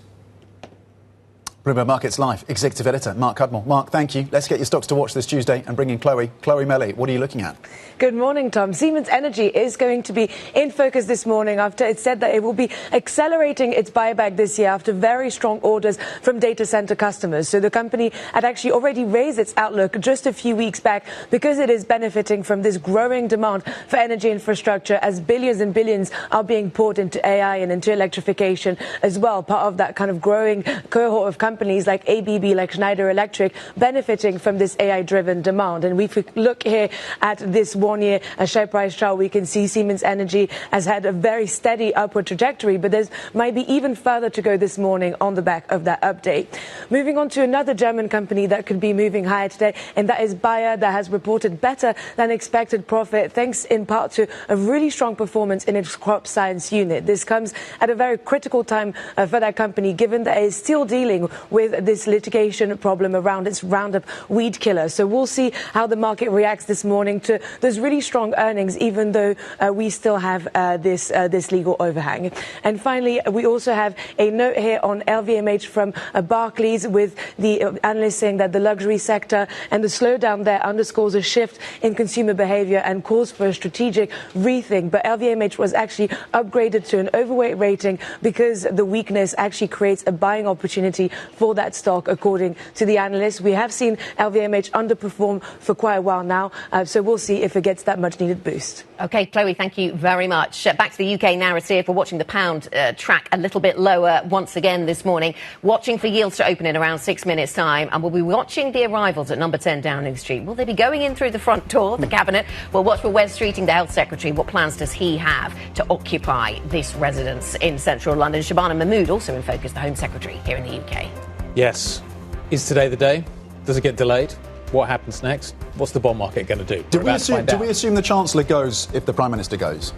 Bloomberg Markets Live, Executive Editor Mark Cudmore. Mark, thank you. Let's get your stocks to watch this Tuesday and bring in Chloe. Chloe Melly, what are you looking at? Good morning, Tom. Siemens Energy is going to be in focus this morning after it said that it will be accelerating its buyback this year after very strong orders from data center customers. So the company had actually already raised its outlook just a few weeks back because it is benefiting from this growing demand for energy infrastructure as billions and billions are being poured into AI and into electrification as well, part of that kind of growing cohort of companies companies like ABB, like Schneider Electric, benefiting from this AI-driven demand. And if we look here at this 1 year share price chart, we can see Siemens Energy has had a very steady upward trajectory, but there might be even further to go this morning on the back of that update. Moving on to another German company that could be moving higher today, and that is Bayer, that has reported better than expected profit, thanks in part to a really strong performance in its crop science unit. This comes at a very critical time for that company, given that it is still dealing with this litigation problem around its Roundup weed killer. So we'll see how the market reacts this morning to those really strong earnings, even though we still have this legal overhang. And finally, we also have a note here on LVMH from Barclays, with the analysts saying that the luxury sector and the slowdown there underscores a shift in consumer behavior and calls for a strategic rethink. But LVMH was actually upgraded to an overweight rating because the weakness actually creates a buying opportunity for that stock, according to the analysts. We have seen LVMH underperform for quite a while now, so we'll see if it gets that much needed boost. OK, Chloe, thank you very much. Back to the UK narrative. We're watching the pound track a little bit lower once again this morning, watching for yields to open in around 6 minutes' time, and we'll be watching the arrivals at number 10 Downing Street. Will they be going in through the front door of the cabinet? We'll watch for Wes Streeting, the health secretary. What plans does he have to occupy this residence in central London? Shabana Mahmood also in focus, the home secretary here in the UK. Yes. Is today the day? Does it get delayed? What happens next? What's the bond market going to do? Do we assume the Chancellor goes if the Prime Minister goes?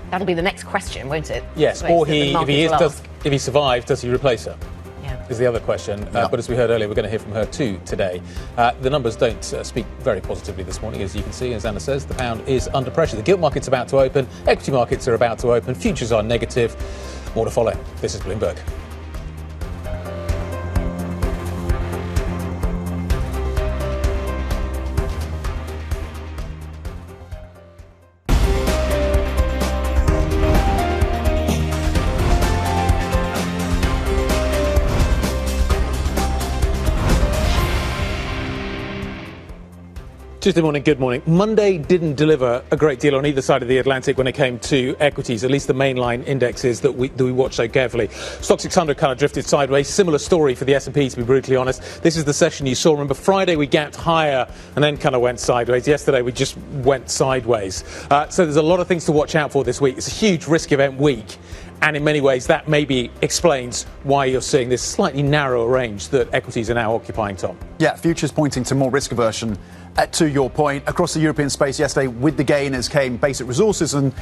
That'll be the next question, won't it? Yes, or if he survives, does he replace her? Yeah. Is the other question. But as we heard earlier, we're going to hear from her too today. The numbers don't speak very positively this morning, as you can see. As Anna says, the pound is under pressure. The gilt market's about to open. Equity markets are about to open. Futures are negative. More to follow. This is Bloomberg. Tuesday morning, good morning. Monday didn't deliver a great deal on either side of the Atlantic when it came to equities, at least the mainline indexes that we watch so carefully. Stock 600 kind of drifted sideways. Similar story for the S&P, to be brutally honest. This is the session you saw. Remember, Friday we gapped higher and then kind of went sideways. Yesterday we just went sideways. So there's a lot of things to watch out for this week. It's a huge risk event week. And in many ways, that maybe explains why you're seeing this slightly narrower range that equities are now occupying, Tom. Yeah, futures pointing to more risk aversion. To your point, across the European space yesterday, with the gainers came basic resources and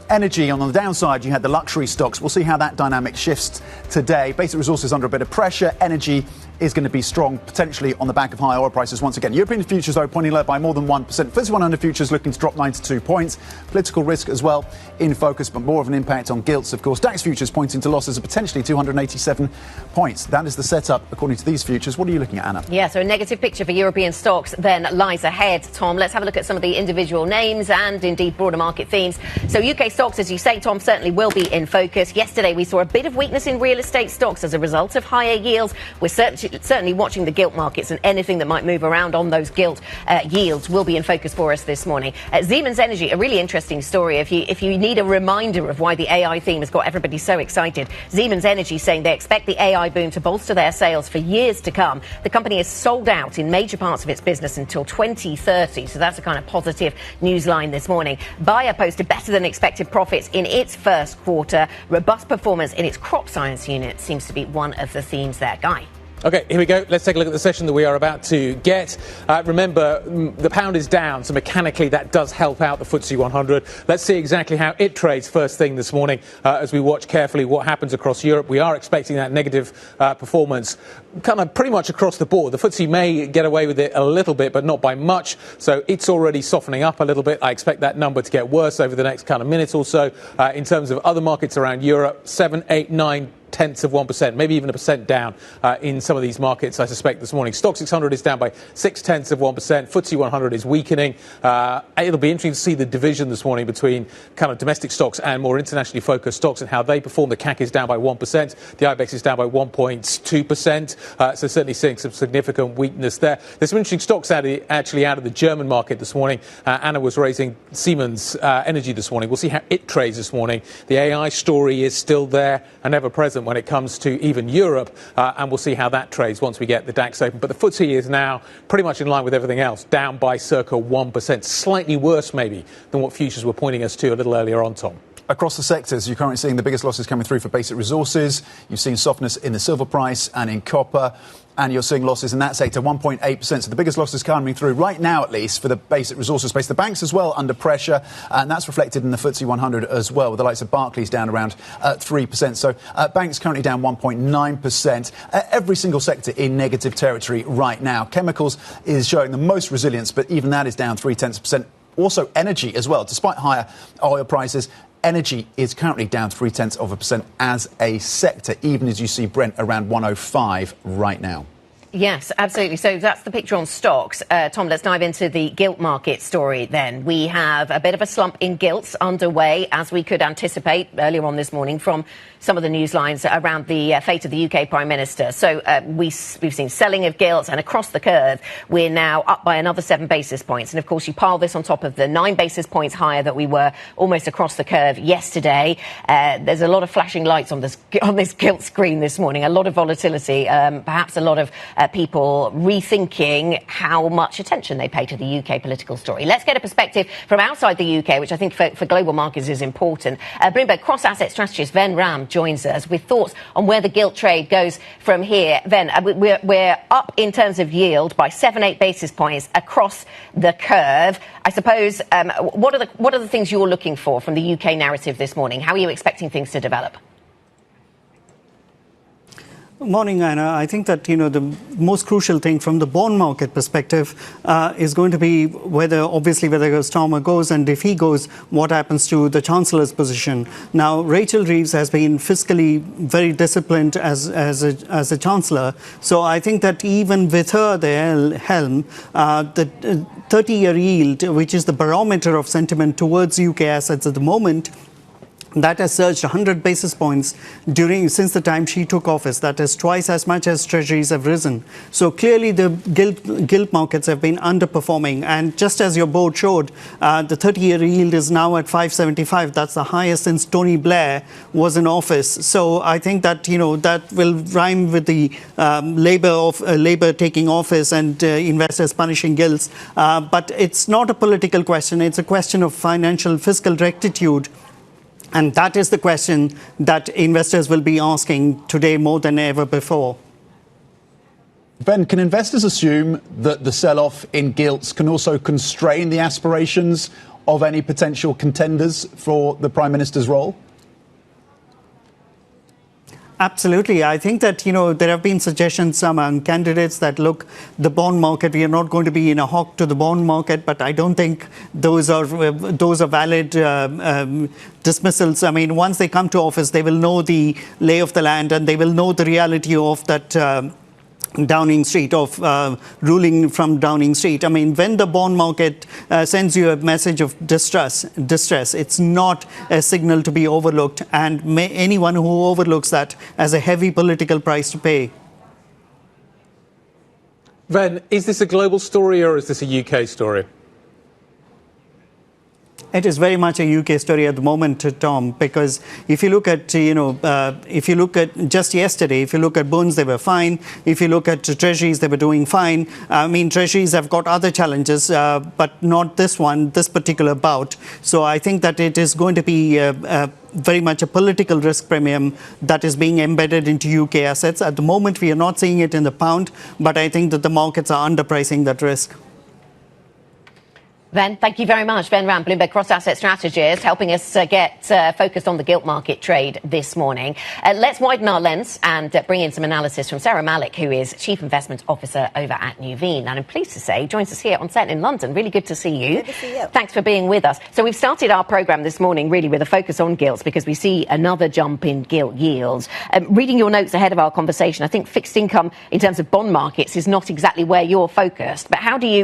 energy. On the downside, you had the luxury stocks. We'll see how that dynamic shifts today. Basic resources under a bit of pressure. Energy is going to be strong, potentially on the back of high oil prices once again. European futures, though, pointing lower by more than 1%. FTSE 100 futures looking to drop 92 points. Political risk as well in focus, but more of an impact on gilts, of course. DAX futures pointing to losses of potentially 287 points. That is the setup, according to these futures. What are you looking at, Anna? Yeah, so a negative picture for European stocks then lies ahead, Tom. Let's have a look at some of the individual names and indeed broader market themes. So UK stocks, as you say, Tom, certainly will be in focus. Yesterday we saw a bit of weakness in real estate stocks as a result of higher yields. We're certainly watching the gilt markets, and anything that might move around on those gilt yields will be in focus for us this morning. Siemens Energy, a really interesting story. If you need a reminder of why the AI theme has got everybody so excited, Siemens Energy saying they expect the AI boom to bolster their sales for years to come. The company is sold out in major parts of its business until 2030, so that's a kind of positive news line this morning. Bayer posted better than expected profits in its first quarter. Robust performance in its crop science unit seems to be one of the themes there. Guy. OK, here we go. Let's take a look at the session that we are about to get. Remember, the pound is down, so mechanically that does help out the FTSE 100. Let's see exactly how it trades first thing this morning as we watch carefully what happens across Europe. We are expecting that negative performance kind of pretty much across the board. The FTSE may get away with it a little bit, but not by much. So it's already softening up a little bit. I expect that number to get worse over the next kind of minute or so. In terms of other markets around Europe, 7, 8, 9 tenths of 1%, maybe even 1% down in some of these markets, I suspect, this morning. Stock 600 is down by 6 tenths of 1%. FTSE 100 is weakening. It'll be interesting to see the division this morning between kind of domestic stocks and more internationally focused stocks and how they perform. The CAC is down by 1%. The IBEX is down by 1.2%. So certainly seeing some significant weakness there. There's some interesting stocks actually out of the German market this morning. Anna was raising Siemens Energy this morning. We'll see how it trades this morning. The AI story is still there and ever present. present when it comes to even Europe, and we'll see how that trades once we get the DAX open. But the FTSE is now pretty much in line with everything else, down by circa 1%, slightly worse maybe than what futures were pointing us to a little earlier on, Tom. Across the sectors, you're currently seeing the biggest losses coming through for basic resources. You've seen softness in the silver price and in copper, and you're seeing losses in that sector, 1.8%. So the biggest losses coming through right now, at least, for the basic resources space. The banks as well under pressure, and that's reflected in the FTSE 100 as well, with the likes of Barclays down around 3%. So banks currently down 1.9%. Every single sector in negative territory right now. Chemicals is showing the most resilience, but even that is down 0.3%. Also energy as well, despite higher oil prices. Energy is currently down 0.3% as a sector, even as you see Brent around 105 right now. Yes, absolutely. So that's the picture on stocks. Tom, let's dive into the gilt market story then. We have a bit of a slump in gilts underway, as we could anticipate earlier on this morning from some of the news lines around the fate of the UK Prime Minister. So we've seen selling of gilts, and across the curve, we're now up by another 7 basis points. And of course, you pile this on top of the 9 basis points higher that we were almost across the curve yesterday. There's a lot of flashing lights on this gilt screen this morning, a lot of volatility, perhaps a lot of people rethinking how much attention they pay to the UK political story. Let's get a perspective from outside the UK, which I think for global markets is important. Bloomberg cross-asset strategist Ven Ram joins us with thoughts on where the gilt trade goes from here. Ven, we're up in terms of yield by 7-8 basis points across the curve. I suppose, what are the things you're looking for from the UK narrative this morning? How are you expecting things to develop? Morning, Anna. I think that, the most crucial thing from the bond market perspective is going to be whether Starmer goes, and if he goes, what happens to the Chancellor's position. Now, Rachel Reeves has been fiscally very disciplined as a Chancellor. So I think that even with her at the helm, the 30-year yield, which is the barometer of sentiment towards UK assets at the moment, that has surged 100 basis points since the time she took office. That is twice as much as treasuries have risen. So clearly the gilt markets have been underperforming. And just as your board showed, the 30-year yield is now at 575. That's the highest since Tony Blair was in office. So I think that, that will rhyme with the Labour taking office and investors punishing gilts. But it's not a political question. It's a question of financial fiscal rectitude. And that is the question that investors will be asking today more than ever before. Ben, can investors assume that the sell-off in gilts can also constrain the aspirations of any potential contenders for the Prime Minister's role? Absolutely. I think that, there have been suggestions among candidates that, look, the bond market, we are not going to be in a hawk to the bond market, but I don't think those are valid dismissals. I mean, once they come to office, they will know the lay of the land, and they will know the reality of that Downing Street, of ruling from Downing Street. I mean, when the bond market sends you a message of distress, it's not a signal to be overlooked, and anyone who overlooks that has a heavy political price to pay. Ven, is this a global story or is this a UK story? It is very much a UK story at the moment, Tom, because if you look at, if you look at just yesterday, if you look at bonds, they were fine. If you look at treasuries, they were doing fine. I mean, treasuries have got other challenges, but not this particular bout. So I think that it is going to be very much a political risk premium that is being embedded into UK assets. At the moment, we are not seeing it in the pound, but I think that the markets are underpricing that risk. Ven, thank you very much. Ven Ram, Bloomberg cross-asset strategist, helping us get focused on the gilt market trade this morning. Let's widen our lens and bring in some analysis from Sarah Malik, who is Chief Investment Officer over at Nuveen. And I'm pleased to say, joins us here on set in London. Really good to see you. Good to see you. Thanks for being with us. So we've started our programme this morning really with a focus on gilts because we see another jump in gilt yields. Reading your notes ahead of our conversation, I think fixed income in terms of bond markets is not exactly where you're focused. But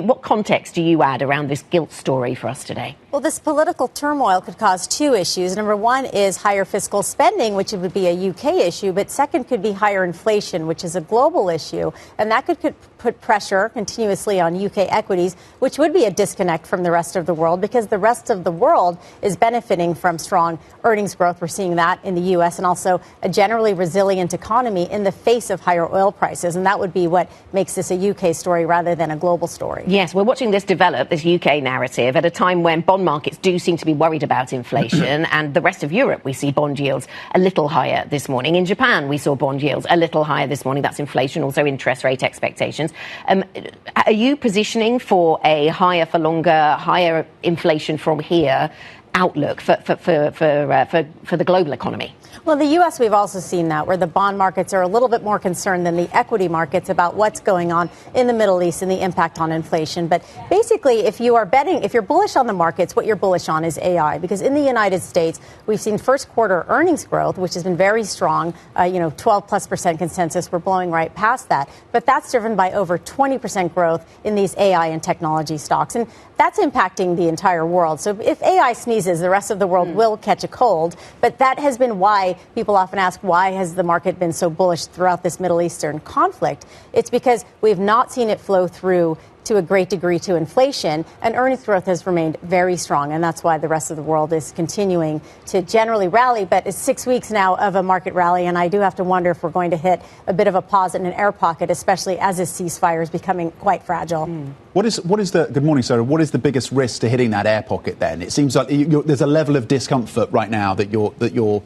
what context do you add around this gilt story for us today? Well, this political turmoil could cause two issues. Number one is higher fiscal spending, which would be a UK issue, but second could be higher inflation, which is a global issue. And that could put pressure continuously on UK equities, which would be a disconnect from the rest of the world because the rest of the world is benefiting from strong earnings growth. We're seeing that in the U.S. and also a generally resilient economy in the face of higher oil prices. And that would be what makes this a UK story rather than a global story. Yes, we're watching this develop, this UK narrative, at a time when bond markets do seem to be worried about inflation. And the rest of Europe, we see bond yields a little higher this morning. In Japan, we saw bond yields a little higher this morning. That's inflation, also interest rate expectations. Are you positioning for a higher for longer, higher inflation from here outlook for the global economy? Well, in the U.S., we've also seen that, where the bond markets are a little bit more concerned than the equity markets about what's going on in the Middle East and the impact on inflation. But basically, if you're bullish on the markets, what you're bullish on is AI. Because in the United States, we've seen first quarter earnings growth, which has been very strong, 12+% consensus. We're blowing right past that. But that's driven by over 20% growth in these AI and technology stocks. And that's impacting the entire world. So if AI sneezes, the rest of the world will catch a cold. But that has been why people often ask, why has the market been so bullish throughout this Middle Eastern conflict? It's because we've not seen it flow through to a great degree to inflation, and earnings growth has remained very strong, and that's why the rest of the world is continuing to generally rally. But it's 6 weeks now of a market rally, and I do have to wonder if we're going to hit a bit of a pause in an air pocket, especially as this ceasefire is becoming quite fragile. What is the good morning, Sarah? What is the biggest risk to hitting that air pocket then? It seems like there's a level of discomfort right now that you're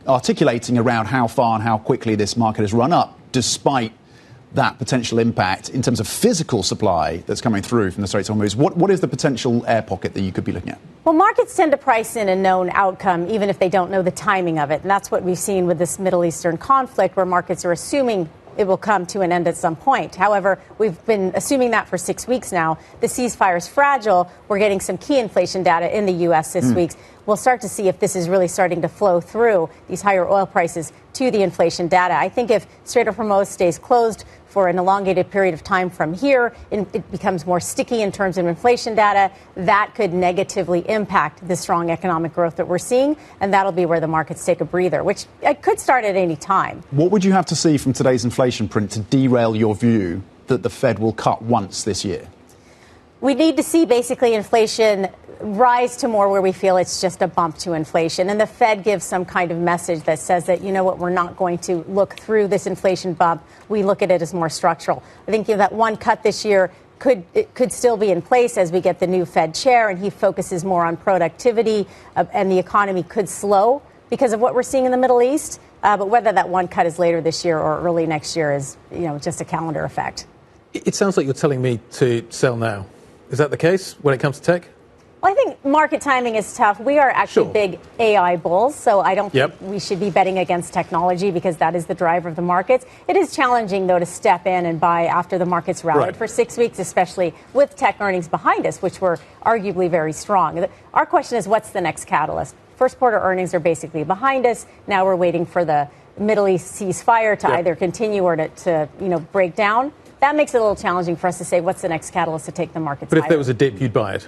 articulating around how far and how quickly this market has run up, despite that potential impact in terms of physical supply that's coming through from the Straits of Hormuz. What is the potential air pocket that you could be looking at? Well, markets tend to price in a known outcome, even if they don't know the timing of it. And that's what we've seen with this Middle Eastern conflict, where markets are assuming it will come to an end at some point. However, we've been assuming that for 6 weeks now. The ceasefire is fragile. We're getting some key inflation data in the U.S. this week. We'll start to see if this is really starting to flow through these higher oil prices to the inflation data. I think if Strait of Hormuz stays closed for an elongated period of time from here, it becomes more sticky in terms of inflation data. That could negatively impact the strong economic growth that we're seeing, and that'll be where the markets take a breather, which it could start at any time. What would you have to see from today's inflation print to derail your view that the Fed will cut once this year? We need to see basically inflation rise to more where we feel it's just a bump to inflation. And the Fed gives some kind of message that says that, you know what, we're not going to look through this inflation bump. We look at it as more structural. I think that one cut this year could still be in place as we get the new Fed chair and he focuses more on productivity and the economy could slow because of what we're seeing in the Middle East. But whether that one cut is later this year or early next year is, just a calendar effect. It sounds like you're telling me to sell now. Is that the case when it comes to tech? Well, I think market timing is tough. We are actually big AI bulls, so I don't think we should be betting against technology because that is the driver of the markets. It is challenging, though, to step in and buy after the markets rallied for 6 weeks, especially with tech earnings behind us, which were arguably very strong. Our question is, what's the next catalyst? First quarter earnings are basically behind us. Now we're waiting for the Middle East ceasefire to either continue or to break down. That makes it a little challenging for us to say what's the next catalyst to take the markets higher. But if there was a dip, you'd buy it?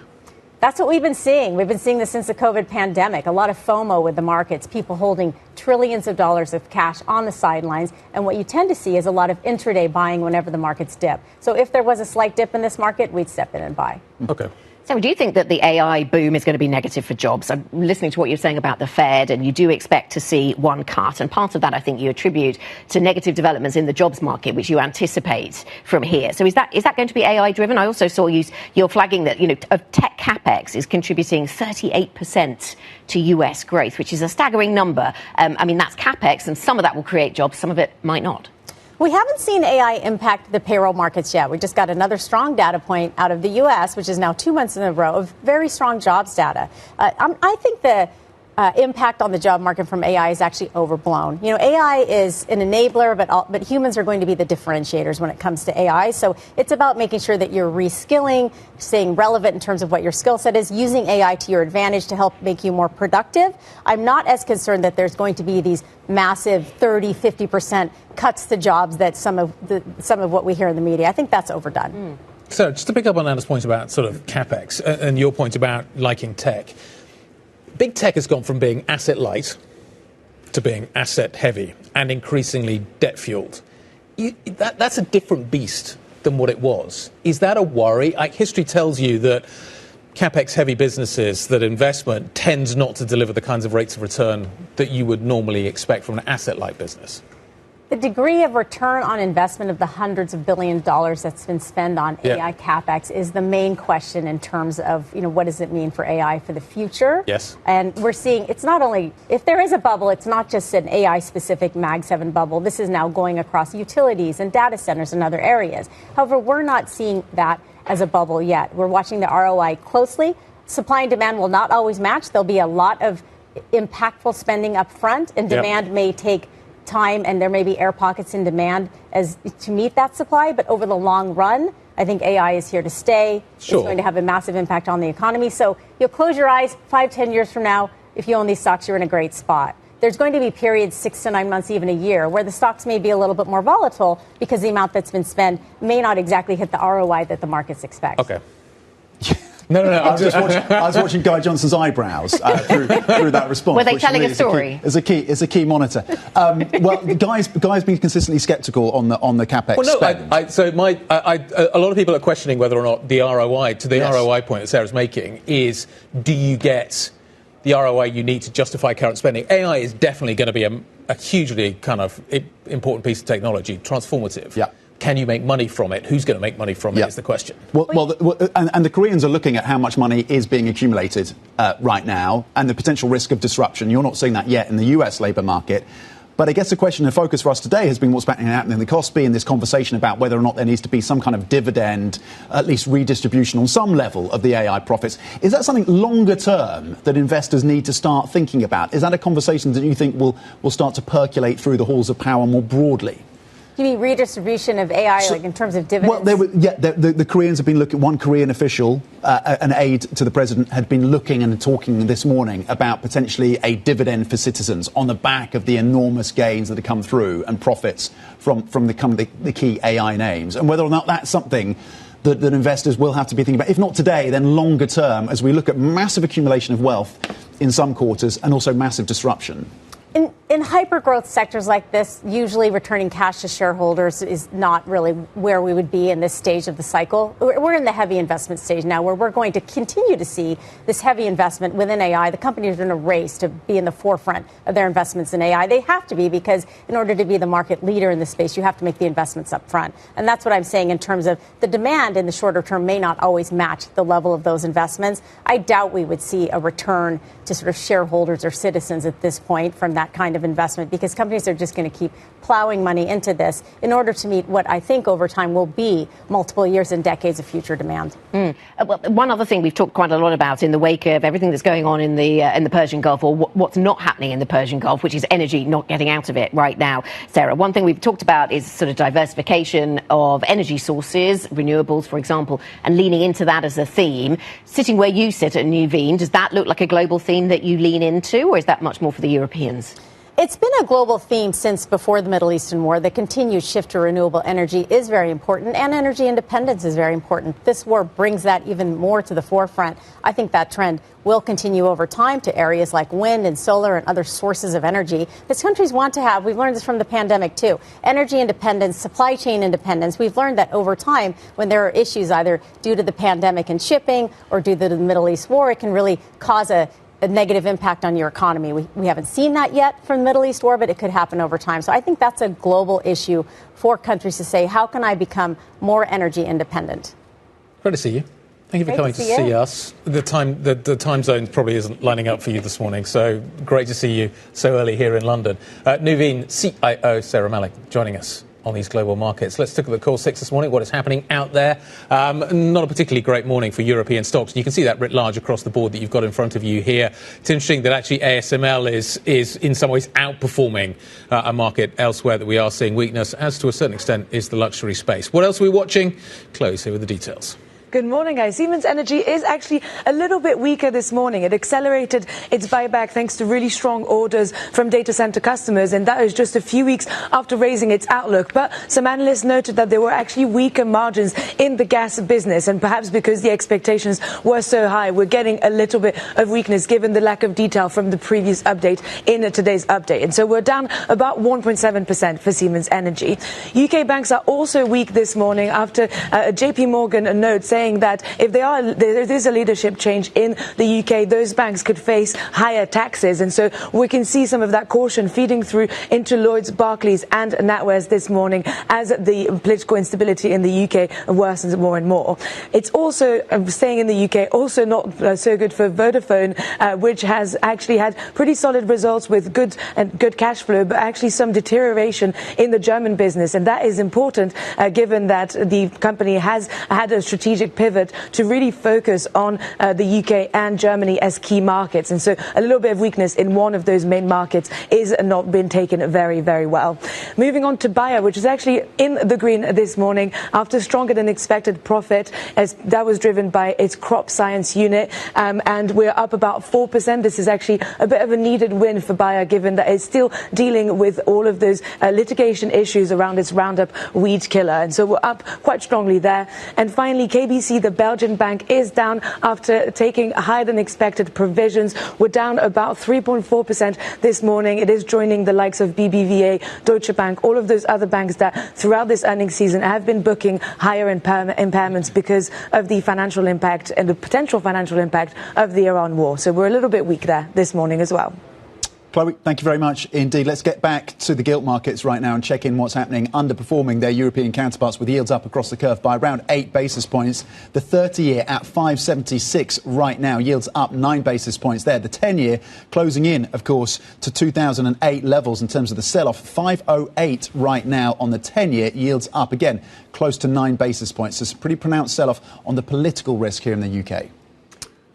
That's what we've been seeing. We've been seeing this since the COVID pandemic. A lot of FOMO with the markets, people holding trillions of dollars of cash on the sidelines. And what you tend to see is a lot of intraday buying whenever the markets dip. So if there was a slight dip in this market, we'd step in and buy. Okay. So do you think that the AI boom is going to be negative for jobs? I'm listening to what you're saying about the Fed, and you do expect to see one cut. And part of that, I think, you attribute to negative developments in the jobs market, which you anticipate from here. So is that going to be AI driven? I also saw you're flagging that, tech capex is contributing 38% to US growth, which is a staggering number. That's capex, and some of that will create jobs, some of it might not. We haven't seen AI impact the payroll markets yet. We just got another strong data point out of the U.S., which is now 2 months in a row of very strong jobs data. I think the impact on the job market from AI is actually overblown. AI is an enabler, but humans are going to be the differentiators when it comes to AI. So it's about making sure that you're reskilling, staying relevant in terms of what your skill set is, using AI to your advantage to help make you more productive. I'm not as concerned that there's going to be these massive 30-50% cuts to jobs that some of what we hear in the media. I think that's overdone. So just to pick up on Anna's point about sort of capex and your point about liking tech, big tech has gone from being asset light to being asset heavy and increasingly debt fueled. That's a different beast than what it was. Is that a worry? History tells you that capex heavy businesses, that investment tends not to deliver the kinds of rates of return that you would normally expect from an asset light business. The degree of return on investment of the hundreds of billions of dollars that's been spent on AI capex is the main question in terms of, what does it mean for AI for the future? Yes. And we're seeing it's not only, if there is a bubble, it's not just an AI-specific Mag 7 bubble. This is now going across utilities and data centers and other areas. However, we're not seeing that as a bubble yet. We're watching the ROI closely. Supply and demand will not always match. There'll be a lot of impactful spending up front, and demand may take time, and there may be air pockets in demand to meet that supply. But over the long run, I think AI is here to stay. Sure. It's going to have a massive impact on the economy. So you'll close your eyes 5-10 years from now. If you own these stocks, you're in a great spot. There's going to be periods 6 to 9 months, even a year, where the stocks may be a little bit more volatile because the amount that's been spent may not exactly hit the ROI that the markets expect. Okay. No. I was watching Guy Johnson's eyebrows through that response. Were they telling a story? Is a key monitor. Well, Guy's been consistently sceptical on the capex spend. A lot of people are questioning whether or not the ROI, to the ROI point that Sarah's making, is do you get the ROI you need to justify current spending? AI is definitely going to be a hugely kind of important piece of technology, transformative. Yeah. Can you make money from it? Who's going to make money from it is the question. And the Koreans are looking at how much money is being accumulated right now and the potential risk of disruption. You're not seeing that yet in the US labour market. But I guess the question of focus for us today has been what's happening in the Kospi and this conversation about whether or not there needs to be some kind of dividend, at least redistribution on some level of the AI profits. Is that something longer term that investors need to start thinking about? Is that a conversation that you think will start to percolate through the halls of power more broadly? You mean redistribution of AI, like in terms of dividends? Well, the Koreans have been looking. One Korean official, an aide to the president, had been looking and talking this morning about potentially a dividend for citizens on the back of the enormous gains that have come through and profits from the key AI names, and whether or not that's something that investors will have to be thinking about, if not today, then longer term, as we look at massive accumulation of wealth in some quarters and also massive disruption. In hyper-growth sectors like this, usually returning cash to shareholders is not really where we would be in this stage of the cycle. We're in the heavy investment stage now where we're going to continue to see this heavy investment within AI. The companies are in a race to be in the forefront of their investments in AI. They have to be, because in order to be the market leader in this space, you have to make the investments up front. And that's what I'm saying in terms of the demand in the shorter term may not always match the level of those investments. I doubt we would see a return to sort of shareholders or citizens at this point from that kind of investment, because companies are just going to keep plowing money into this in order to meet what I think over time will be multiple years and decades of future demand. Well, one other thing we've talked quite a lot about in the wake of everything that's going on in the Persian Gulf, or what's not happening in the Persian Gulf, which is energy not getting out of it right now. Sarah, one thing we've talked about is sort of diversification of energy sources, renewables, for example, and leaning into that as a theme. Sitting where you sit at Nuveen, does that look like a global theme that you lean into, or is that much more for the Europeans? It's been a global theme since before the Middle Eastern War. The continued shift to renewable energy is very important, and energy independence is very important. This war brings that even more to the forefront. I think that trend will continue over time to areas like wind and solar and other sources of energy that countries want to have. We've learned this from the pandemic, too. Energy independence, supply chain independence. We've learned that over time, when there are issues either due to the pandemic and shipping or due to the Middle East war, it can really cause a negative impact on your economy. We haven't seen that yet from the Middle East war, but it could happen over time. So I think that's a global issue for countries to say, how can I become more energy independent? Great to see you. Thank you for coming to see us. The time zone probably isn't lining up for you this morning, so great to see you so early here in London. Nuveen CIO Sarah Malik joining us on these global markets. Let's look at the call 6 this morning, what is happening out there. Not a particularly great morning for European stocks. You can see that writ large across the board that you've got in front of you here. It's interesting that actually ASML is in some ways outperforming a market elsewhere that we are seeing weakness, as to a certain extent is the luxury space. What else are we watching? Close here with the details. Good morning, guys. Siemens Energy is actually a little bit weaker this morning. It accelerated its buyback thanks to really strong orders from data center customers, and that is just a few weeks after raising its outlook. But some analysts noted that there were actually weaker margins in the gas business, and perhaps because the expectations were so high, we're getting a little bit of weakness given the lack of detail from the previous update in today's update. And so we're down about 1.7% for Siemens Energy. UK banks are also weak this morning after JPMorgan note saying that if there is a leadership change in the UK, those banks could face higher taxes. And so we can see some of that caution feeding through into Lloyds, Barclays and NatWest this morning as the political instability in the UK worsens more and more. It's also, staying in the UK, also not so good for Vodafone, which has actually had pretty solid results with good cash flow, but actually some deterioration in the German business. And that is important given that the company has had a strategic pivot to really focus on the UK and Germany as key markets. And so a little bit of weakness in one of those main markets is not been taken very, very well. Moving on to Bayer, which is actually in the green this morning after stronger than expected profit, as that was driven by its crop science unit. And we're up about 4%. This is actually a bit of a needed win for Bayer, given that it's still dealing with all of those litigation issues around its Roundup weed killer. And so we're up quite strongly there. And finally, KBC, the Belgian bank, is down after taking higher than expected provisions. We're down about 3.4% this morning. It is joining the likes of BBVA, Deutsche Bank, all of those other banks that throughout this earnings season have been booking higher impairments because of the financial impact and the potential financial impact of the Iran war. So we're a little bit weak there this morning as well. Chloe, thank you very much indeed. Let's get back to the gilt markets right now and check in what's happening, underperforming their European counterparts with yields up across the curve by around 8 basis points. The 30-year at 5.76 right now, yields up 9 basis points there. The 10-year closing in, of course, to 2008 levels in terms of the sell-off. 5.08 right now on the 10-year, yields up again, close to 9 basis points. So it's a pretty pronounced sell-off on the political risk here in the UK.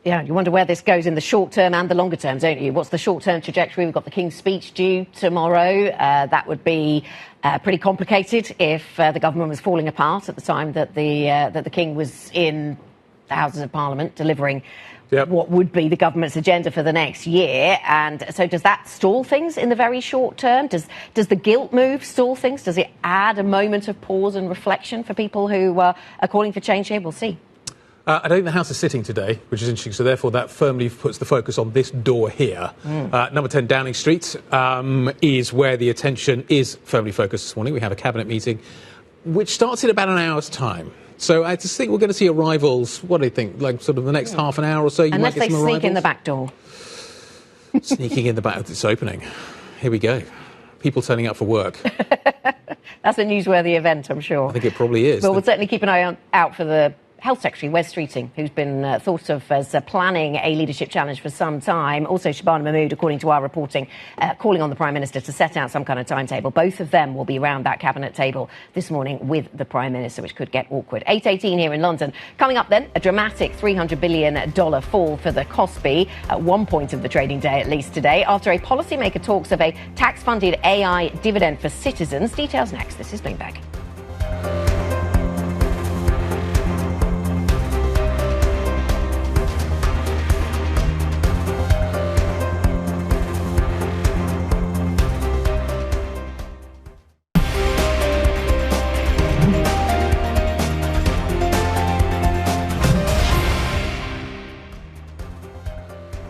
Yeah, you wonder where this goes in the short term and the longer term, don't you? What's the short-term trajectory? We've got the King's speech due tomorrow. That would be pretty complicated if the government was falling apart at the time that the King was in the Houses of Parliament delivering what would be the government's agenda for the next year. And so does that stall things in the very short term? Does the gilt move stall things? Does it add a moment of pause and reflection for people who are calling for change here? We'll see. I don't think the House is sitting today, which is interesting. So therefore, that firmly puts the focus on this door here. Number 10 Downing Street is where the attention is firmly focused this morning. We have a cabinet meeting, which starts in about an hour's time. So I just think we're going to see arrivals. What do you think? Like sort of the next half an hour or so? Unless they sneak in the back door. Sneaking in the back. It's opening. Here we go. People turning up for work. That's a newsworthy event, I'm sure. I think it probably is. But we'll certainly keep an eye out for the Health Secretary, Wes Streeting, who's been thought of as planning a leadership challenge for some time. Also, Shabana Mahmood, according to our reporting, calling on the Prime Minister to set out some kind of timetable. Both of them will be around that cabinet table this morning with the Prime Minister, which could get awkward. 8:18 here in London. Coming up then, a dramatic $300 billion fall for the Kospi at one point of the trading day, at least today, after a policymaker talks of a tax-funded AI dividend for citizens. Details next. This is Bloomberg.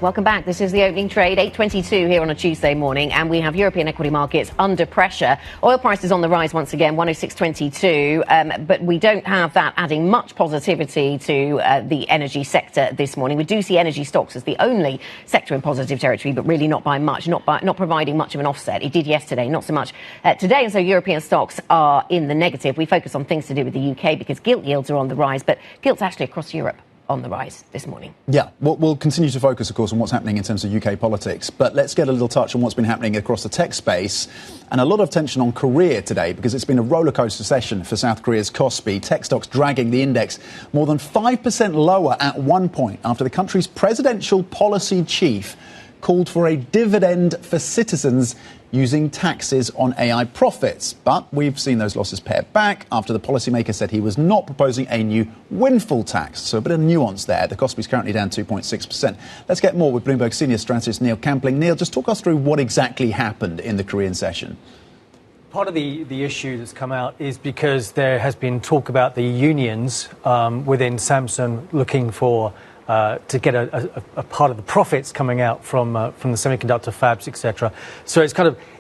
Welcome back. This is the opening trade, 8:22 here on a Tuesday morning, and we have European equity markets under pressure. Oil prices on the rise once again, 106.22, but we don't have that adding much positivity to the energy sector this morning. We do see energy stocks as the only sector in positive territory, but really not by much, not providing much of an offset. It did yesterday, not so much today, and so European stocks are in the negative. We focus on things to do with the UK because gilt yields are on the rise, but gilts actually across Europe on the rise this morning. Yeah, we'll continue to focus, of course, on what's happening in terms of UK politics, but let's get a little touch on what's been happening across the tech space, and a lot of tension on Korea today because it's been a rollercoaster session for South Korea's Kospi. Tech stocks dragging the index more than 5% lower at one point after the country's presidential policy chief called for a dividend for citizens using taxes on AI profits. But we've seen those losses pared back after the policymaker said he was not proposing a new windfall tax. So a bit of nuance there. The Kospi is currently down 2.6%. Let's get more with Bloomberg senior strategist Neil Campling. Neil, just talk us through what exactly happened in the Korean session. Part of the issue that's come out is because there has been talk about the unions within Samsung looking for to get a part of the profits coming out from the semiconductor fabs, etc. So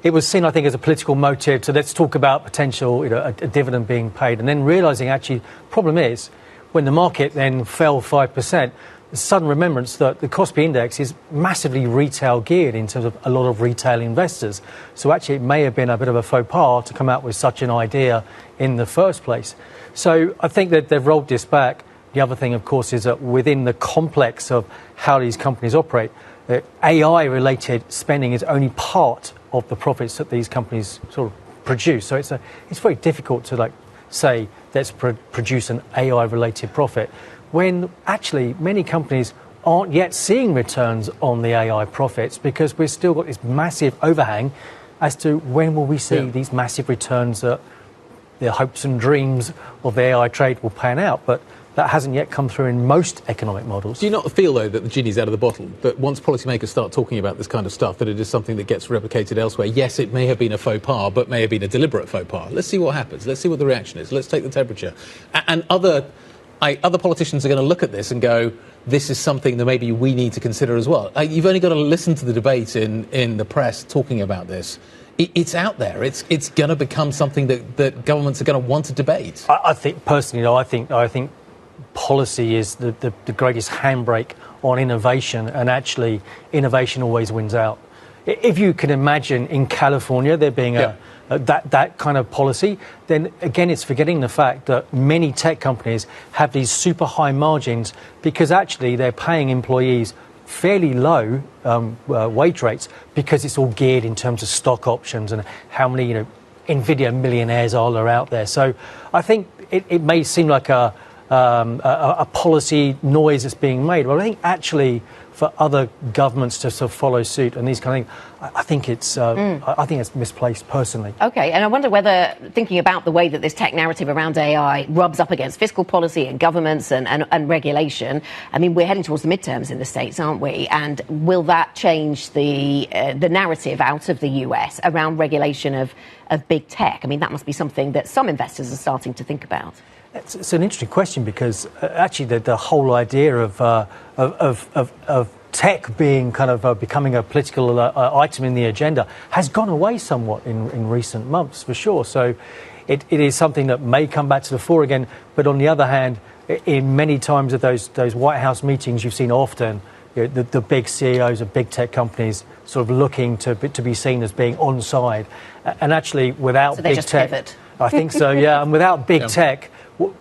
it was seen, I think, as a political motive. So let's talk about potential, a dividend being paid, and then realising actually, problem is when the market then fell 5%. The sudden remembrance that the Kospi index is massively retail geared in terms of a lot of retail investors. So actually it may have been a bit of a faux pas to come out with such an idea in the first place. So I think that they've rolled this back. The other thing, of course, is that within the complex of how these companies operate, AI-related spending is only part of the profits that these companies sort of produce. So it's very difficult to say let's produce an AI-related profit, when actually many companies aren't yet seeing returns on the AI profits because we've still got this massive overhang as to when will we see these massive returns that the hopes and dreams of the AI trade will pan out. But that hasn't yet come through in most economic models. Do you not feel, though, that the genie's out of the bottle? That once policymakers start talking about this kind of stuff, that it is something that gets replicated elsewhere? Yes, it may have been a faux pas, but may have been a deliberate faux pas. Let's see what happens. Let's see what the reaction is. Let's take the temperature. And other politicians are going to look at this and go, this is something that maybe we need to consider as well. You've only got to listen to the debate in the press talking about this. It's out there. It's going to become something that governments are going to want to debate. I think, personally, I think policy is the greatest handbrake on innovation, and actually innovation always wins out. If you can imagine in California there being that kind of policy, then again it's forgetting the fact that many tech companies have these super high margins because actually they're paying employees fairly low wage rates because it's all geared in terms of stock options and how many NVIDIA millionaires are there out there. So I think it may seem like a policy noise that's being made, but I think actually for other governments to sort of follow suit and these kind of things, I think it's misplaced personally. Okay, and I wonder whether, thinking about the way that this tech narrative around AI rubs up against fiscal policy and governments and regulation, I mean, we're heading towards the midterms in the States, aren't we? And will that change the narrative out of the US around regulation of big tech? I mean, that must be something that some investors are starting to think about. It's an interesting question because actually the whole idea of tech being kind of becoming a political item in the agenda has gone away somewhat in recent months, for sure. So it is something that may come back to the fore again. But on the other hand, in many times of those White House meetings you've seen often, the big CEOs of big tech companies sort of looking to be seen as being on side. And actually without big tech... Pivot. I think so, yeah. And without big tech...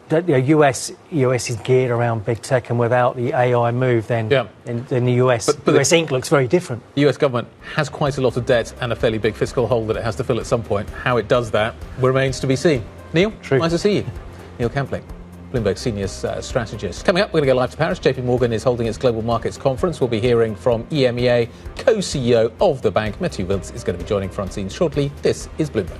US is geared around big tech, and without the AI move, then in the US, US Inc. looks very different. The US government has quite a lot of debt and a fairly big fiscal hole that it has to fill at some point. How it does that remains to be seen. Neil, nice to see you. Neil Campling, Bloomberg senior strategist. Coming up, we're going to go live to Paris. JPMorgan is holding its Global Markets Conference. We'll be hearing from EMEA co-CEO of the bank, Matthieu Wiltz, is going to be joining front scenes shortly. This is Bloomberg.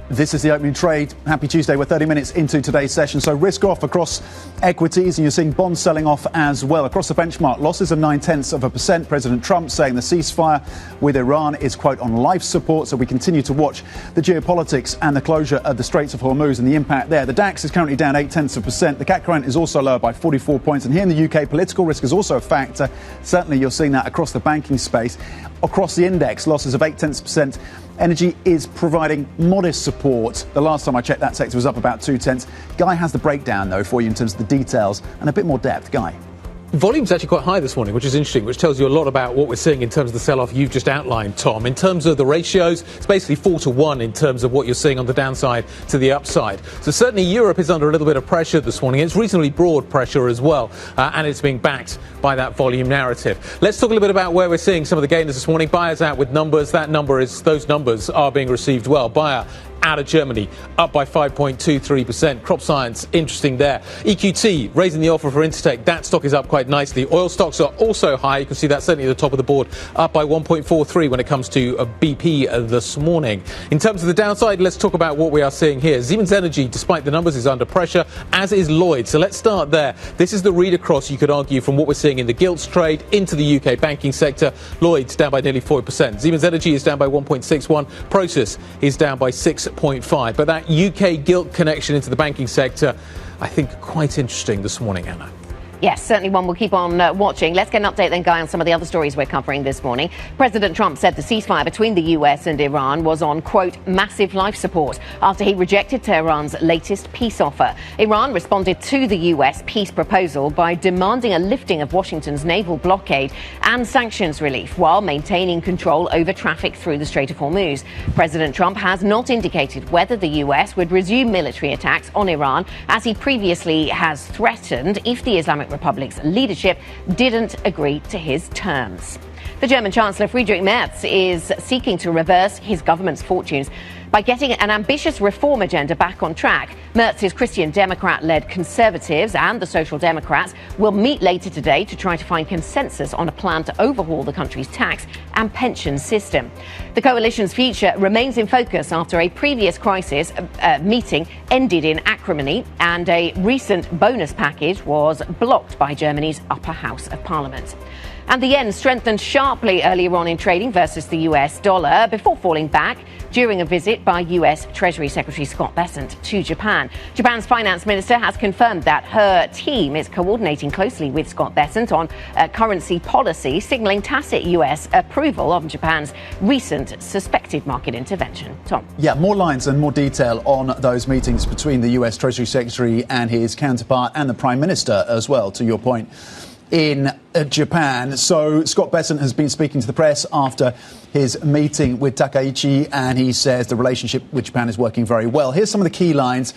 This is the opening trade. Happy Tuesday. We're 30 minutes into today's session. So risk off across equities, and you're seeing bonds selling off as well. Across the benchmark, losses of 0.9%. President Trump saying the ceasefire with Iran is, quote, on life support. So we continue to watch the geopolitics and the closure of the Straits of Hormuz and the impact there. The DAX is currently down 0.8%. The CAC current is also lower by 44 points. And here in the UK, political risk is also a factor. Certainly you're seeing that across the banking space. Across the index, losses of 0.8%. Energy is providing modest support. The last time I checked, that sector was up about 0.2. Guy has the breakdown, though, for you in terms of the details and a bit more depth. Guy. Volume's actually quite high this morning, which is interesting, which tells you a lot about what we're seeing in terms of the sell-off you've just outlined, Tom. In terms of the ratios, it's basically 4-1 in terms of what you're seeing on the downside to the upside. So certainly Europe is under a little bit of pressure this morning. It's reasonably broad pressure as well, and it's being backed by that volume narrative. Let's talk a little bit about where we're seeing some of the gainers this morning. Buyers out with numbers. Those numbers are being received well. Bayer out of Germany, up by 5.23%. Crop Science, interesting there. EQT raising the offer for Intertek. That stock is up quite nicely. Oil stocks are also high. You can see that certainly at the top of the board, up by 1.43 when it comes to BP this morning. In terms of the downside, let's talk about what we are seeing here. Siemens Energy, despite the numbers, is under pressure, as is Lloyd. So let's start there. This is the read across, you could argue, from what we're seeing in the Gilts trade into the UK banking sector. Lloyd's down by nearly 4%. Siemens Energy is down by 1.61. Prosus is down by 6.5. But that UK gilt connection into the banking sector, I think, quite interesting this morning, Anna. Yes, certainly one we'll keep on watching. Let's get an update then, Guy, on some of the other stories we're covering this morning. President Trump said the ceasefire between the US and Iran was on, quote, massive life support after he rejected Tehran's latest peace offer. Iran responded to the US peace proposal by demanding a lifting of Washington's naval blockade and sanctions relief while maintaining control over traffic through the Strait of Hormuz. President Trump has not indicated whether the US would resume military attacks on Iran, as he previously has threatened if the Islamic Republic's leadership didn't agree to his terms. The German Chancellor Friedrich Merz is seeking to reverse his government's fortunes by getting an ambitious reform agenda back on track. Merz's Christian Democrat-led Conservatives and the Social Democrats will meet later today to try to find consensus on a plan to overhaul the country's tax and pension system. The coalition's future remains in focus after a previous crisis meeting ended in acrimony, and a recent bonus package was blocked by Germany's upper house of parliament. And the yen strengthened sharply earlier on in trading versus the US dollar before falling back during a visit by US Treasury Secretary Scott Bessent to Japan. Japan's finance minister has confirmed that her team is coordinating closely with Scott Bessent on currency policy, signalling tacit US approval of Japan's recent suspected market intervention. Tom. Yeah, more lines and more detail on those meetings between the US Treasury Secretary and his counterpart and the Prime Minister as well, to your point, in Japan. So Scott Bessent has been speaking to the press after his meeting with Takaichi, and he says the relationship with Japan is working very well. Here's some of the key lines.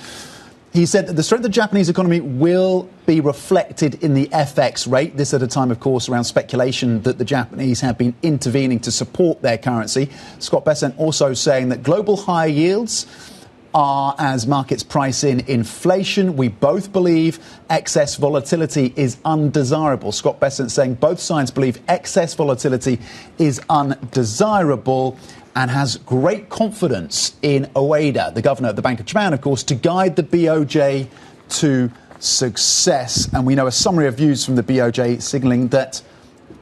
He said that the strength of the Japanese economy will be reflected in the FX rate. This at a time, of course, around speculation that the Japanese have been intervening to support their currency. Scott Bessent also saying that global high yields are as markets price in inflation. We both believe excess volatility is undesirable. Scott Bessent saying both sides believe excess volatility is undesirable, and has great confidence in Ueda, the governor of the Bank of Japan, of course, to guide the BOJ to success. And we know a summary of views from the BOJ signalling that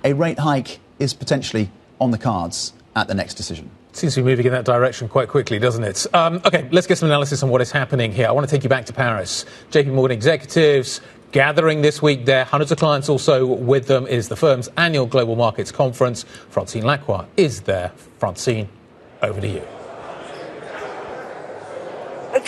a rate hike is potentially on the cards at the next decision. Seems to be moving in that direction quite quickly, doesn't it? OK, let's get some analysis on what is happening here. I want to take you back to Paris. JPMorgan executives gathering this week there. Hundreds of clients also with them. It is the firm's annual Global Markets Conference. Francine Lacroix is there. Francine, over to you.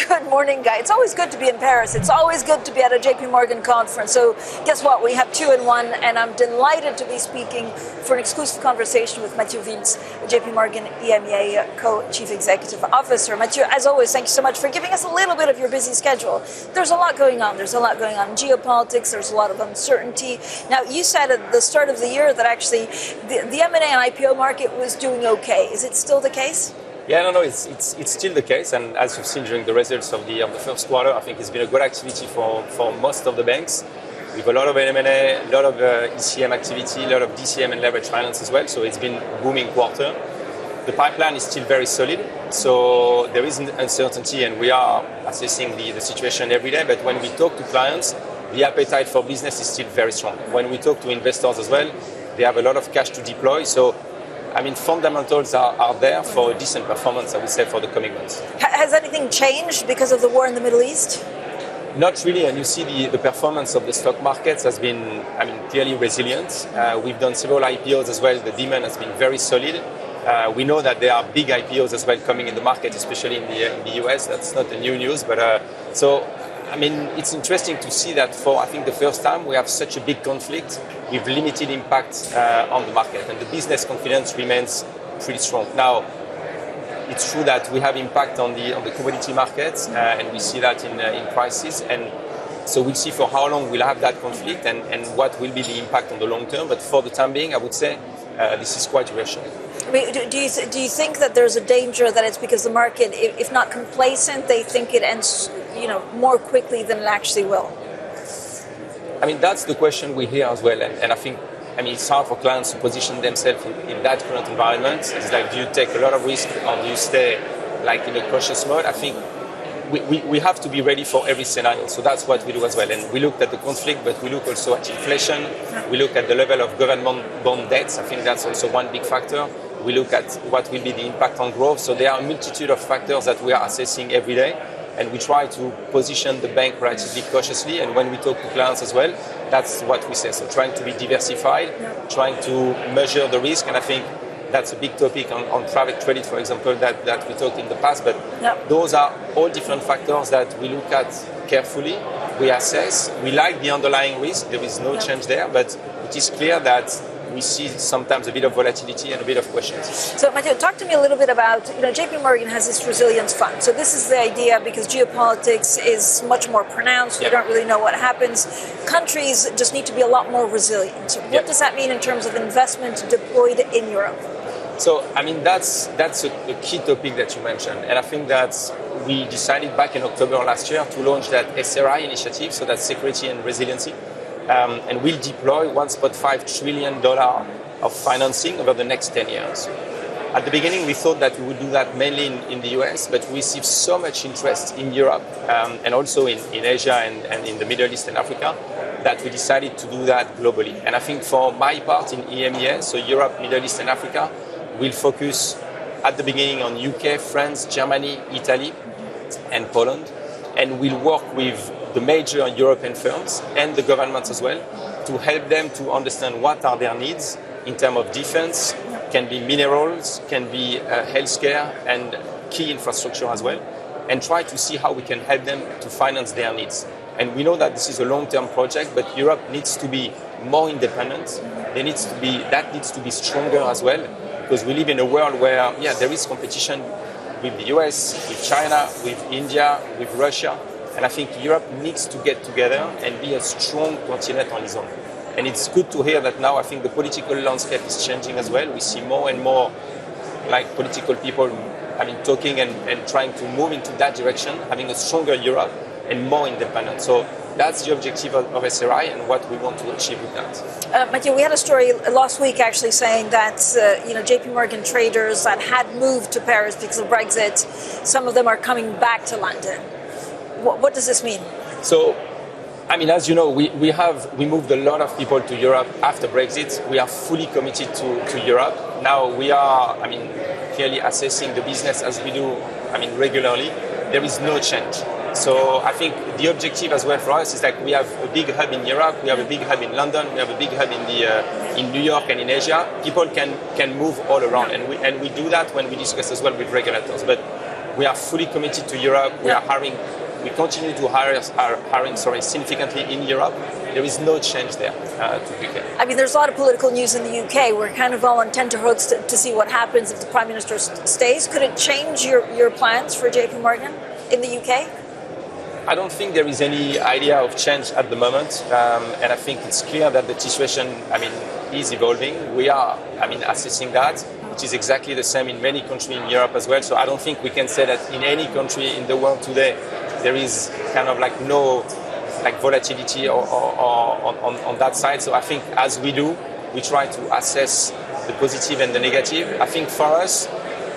Good morning, Guy. It's always good to be in Paris. It's always good to be at a JPMorgan conference. So guess what? We have 2 in 1, and I'm delighted to be speaking for an exclusive conversation with Matthieu, JPMorgan EMEA Co-Chief Executive Officer. Matthieu, as always, thank you so much for giving us a little bit of your busy schedule. There's a lot going on. There's a lot going on in geopolitics. There's a lot of uncertainty. Now, you said at the start of the year that actually the M&A and IPO market was doing okay. Is it still the case? Yeah, no, it's still the case, and as you've seen during the results of the first quarter, I think it's been a good activity for most of the banks, with a lot of M&A, a lot of ECM activity, a lot of DCM and leverage finance as well. So it's been a booming quarter. The pipeline is still very solid, so there is uncertainty, and we are assessing the situation every day. But when we talk to clients, the appetite for business is still very strong. When we talk to investors as well, they have a lot of cash to deploy. So I mean, fundamentals are there for a decent performance, I would say, for the coming months. Has anything changed because of the war in the Middle East? Not really, and you see the performance of the stock markets has been, clearly resilient. We've done several IPOs as well. The demand has been very solid. We know that there are big IPOs as well coming in the market, especially in the US. That's not the new news, but so I mean, it's interesting to see that for, I think, the first time we have such a big conflict with limited impact on the market, and the business confidence remains pretty strong. Now, it's true that we have impact on the commodity markets, and we see that in prices, and so we'll see for how long we'll have that conflict and what will be the impact on the long term. But for the time being, I would say this is quite reassuring. I mean, do you think that there's a danger that it's because the market, if not complacent, they think it ends, more quickly than it actually will? I mean, that's the question we hear as well, and I think, it's hard for clients to position themselves in that current environment. It's like, do you take a lot of risk or do you stay in a cautious mode? I think we have to be ready for every scenario. So that's what we do as well. And we looked at the conflict, but we look also at inflation. We look at the level of government bond debts. I think that's also one big factor. We look at what will be the impact on growth. So there are a multitude of factors that we are assessing every day. And we try to position the bank relatively cautiously. And when we talk to clients as well, that's what we say. So trying to be diversified, trying to measure the risk. And I think that's a big topic on private credit, for example, that we talked in the past. But those are all different factors that we look at carefully. We assess. We like the underlying risk. There is no change there. But it is clear that we see sometimes a bit of volatility and a bit of questions. So, Matthieu, talk to me a little bit about, JPMorgan has this resilience fund. So this is the idea because geopolitics is much more pronounced. We don't really know what happens. Countries just need to be a lot more resilient. What does that mean in terms of investment deployed in Europe? So, that's a key topic that you mentioned. And I think that we decided back in October last year to launch that SRI initiative, so that's Security and Resiliency. And we'll deploy $1.5 trillion of financing over the next 10 years. At the beginning, we thought that we would do that mainly in the US, but we received so much interest in Europe and also in Asia and in the Middle East and Africa that we decided to do that globally. And I think for my part in EMEA, so Europe, Middle East and Africa, we'll focus at the beginning on UK, France, Germany, Italy and Poland. And we'll work with the major European firms and the governments as well to help them to understand what are their needs in terms of defense, can be minerals, can be healthcare and key infrastructure as well, and try to see how we can help them to finance their needs. And we know that this is a long-term project, but Europe needs to be more independent. That needs to be stronger as well, because we live in a world where, there is competition with the US, with China, with India, with Russia. And I think Europe needs to get together and be a strong continent on its own. And it's good to hear that now I think the political landscape is changing as well. We see more and more political people talking and trying to move into that direction, having a stronger Europe and more independent. So that's the objective of SRI and what we want to achieve with that. Matthieu, we had a story last week actually saying that JPMorgan traders that had moved to Paris because of Brexit, some of them are coming back to London. What does this mean? So, as you know, we moved a lot of people to Europe after Brexit. We are fully committed to Europe. Now we are, clearly assessing the business as we do, regularly. There is no change. So I think the objective as well for us is we have a big hub in Europe, we have a big hub in London, we have a big hub in New York and in Asia. People can move all around, and we do that when we discuss as well with regulators. But we are fully committed to Europe. We are hiring. We continue to hiring significantly in Europe. There is no change there to be clear. There's a lot of political news in the UK. We're kind of all on tenterhooks to see what happens if the Prime Minister stays. Could it change your plans for JPMorgan in the UK? I don't think there is any idea of change at the moment, and I think it's clear that the situation, is evolving. We are, assessing that, which is exactly the same in many countries in Europe as well. So I don't think we can say that in any country in the world today there is kind of no volatility or on that side. So I think as we do, we try to assess the positive and the negative. I think for us,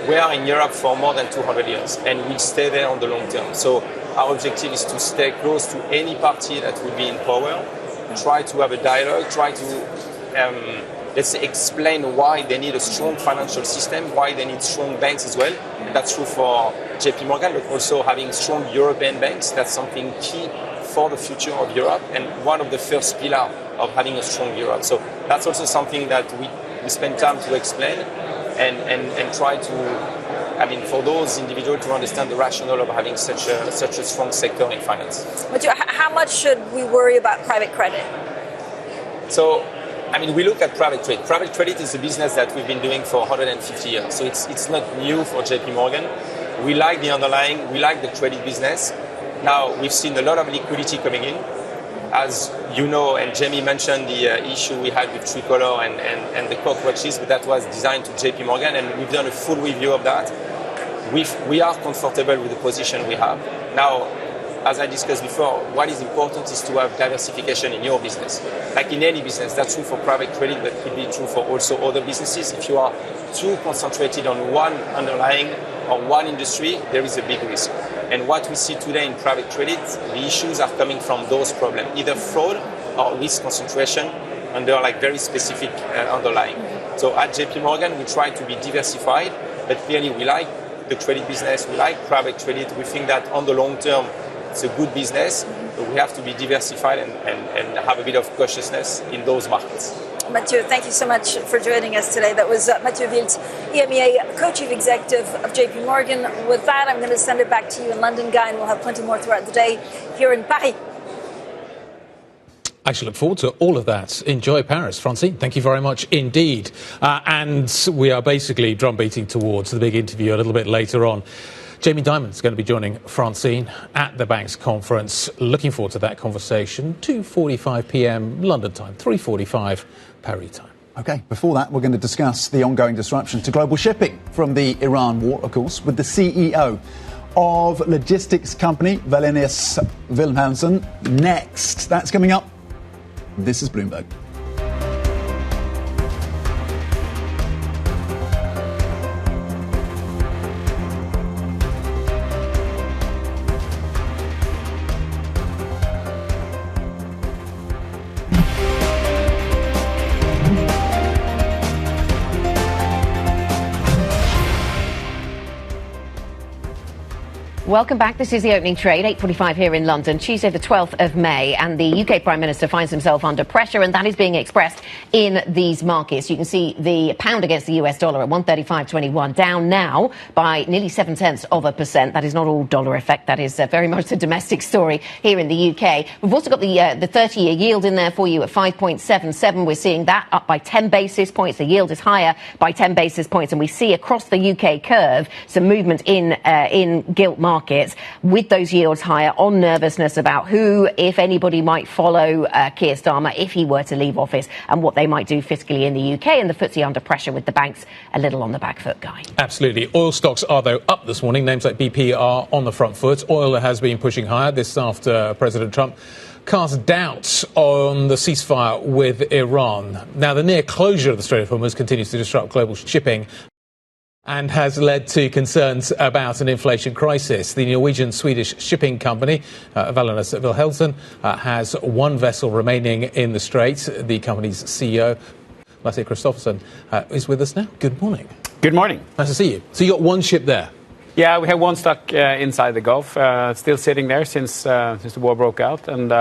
we are in Europe for more than 200 years, and we stay there on the long term. So our objective is to stay close to any party that will be in power, try to have a dialogue, try to explain why they need a strong financial system, why they need strong banks as well. And that's true for JPMorgan, but also having strong European banks. That's something key for the future of Europe and one of the first pillars of having a strong Europe. So that's also something that we spend time to explain and try to for those individuals to understand the rationale of having such a strong sector in finance. Matthieu, how much should we worry about private credit? So, we look at private credit. Private credit is a business that we've been doing for 150 years. So it's not new for JPMorgan. We like the underlying, we like the credit business. Now, we've seen a lot of liquidity coming in. As you know, and Jamie mentioned the issue we had with Tricolor and the cockroaches, but that was designed to JPMorgan, and we've done a full review of that. We are comfortable with the position we have. Now, as I discussed before, what is important is to have diversification in your business. Like in any business, that's true for private credit, but could be true for also other businesses. If you are too concentrated on one underlying or one industry, there is a big risk. And what we see today in private credit, the issues are coming from those problems, either fraud or risk concentration under very specific underlying. So at JPMorgan, we try to be diversified, but clearly we like the credit business, we like private credit. We think that on the long term, it's a good business, but we have to be diversified and have a bit of cautiousness in those markets. Matthieu, thank you so much for joining us today. That was Matthieu Wiltz, EMEA Co-Chief Executive of JPMorgan. With that, I'm going to send it back to you in London, Guy, and we'll have plenty more throughout the day here in Paris. I shall look forward to all of that. Enjoy Paris. Francine, thank you very much indeed. And we are basically drumbeating towards the big interview a little bit later on. Jamie Dimon's going to be joining Francine at the Banks Conference. Looking forward to that conversation. 2:45 p.m. London time, 3:45 Paris time. OK, before that, we're going to discuss the ongoing disruption to global shipping from the Iran war, of course, with the CEO of logistics company Wallenius Wilhemsen next. That's coming up. This is Bloomberg. Welcome back. This is the opening trade, 8:45 here in London, Tuesday the 12th of May, and the UK Prime Minister finds himself under pressure, and that is being expressed in these markets. You can see the pound against the US dollar at 135.21, down now by nearly 0.7%. That is not all dollar effect. That is very much a domestic story here in the UK. We've also got the 30-year yield in there for you at 5.77. We're seeing that up by 10 basis points. The yield is higher by 10 basis points, and we see across the UK curve some movement in gilt markets with those yields higher, on nervousness about who, if anybody, might follow Keir Starmer if he were to leave office, and what they might do fiscally in the UK, and the FTSE under pressure with the banks a little on the back foot, Guy. Absolutely. Oil stocks are, though, up this morning. Names like BP are on the front foot. Oil has been pushing higher, this after President Trump cast doubts on the ceasefire with Iran. Now, the near closure of the Strait of Hormuz continues to disrupt global shipping and has led to concerns about an inflation crisis. The Norwegian-Swedish shipping company, Wallenius Wilhemsen, has one vessel remaining in the Strait. The company's CEO, Matthieu, is with us now. Good morning. Good morning. Nice to see you. So you got one ship there? Yeah, we have one stuck inside the Gulf, still sitting there since the war broke out. And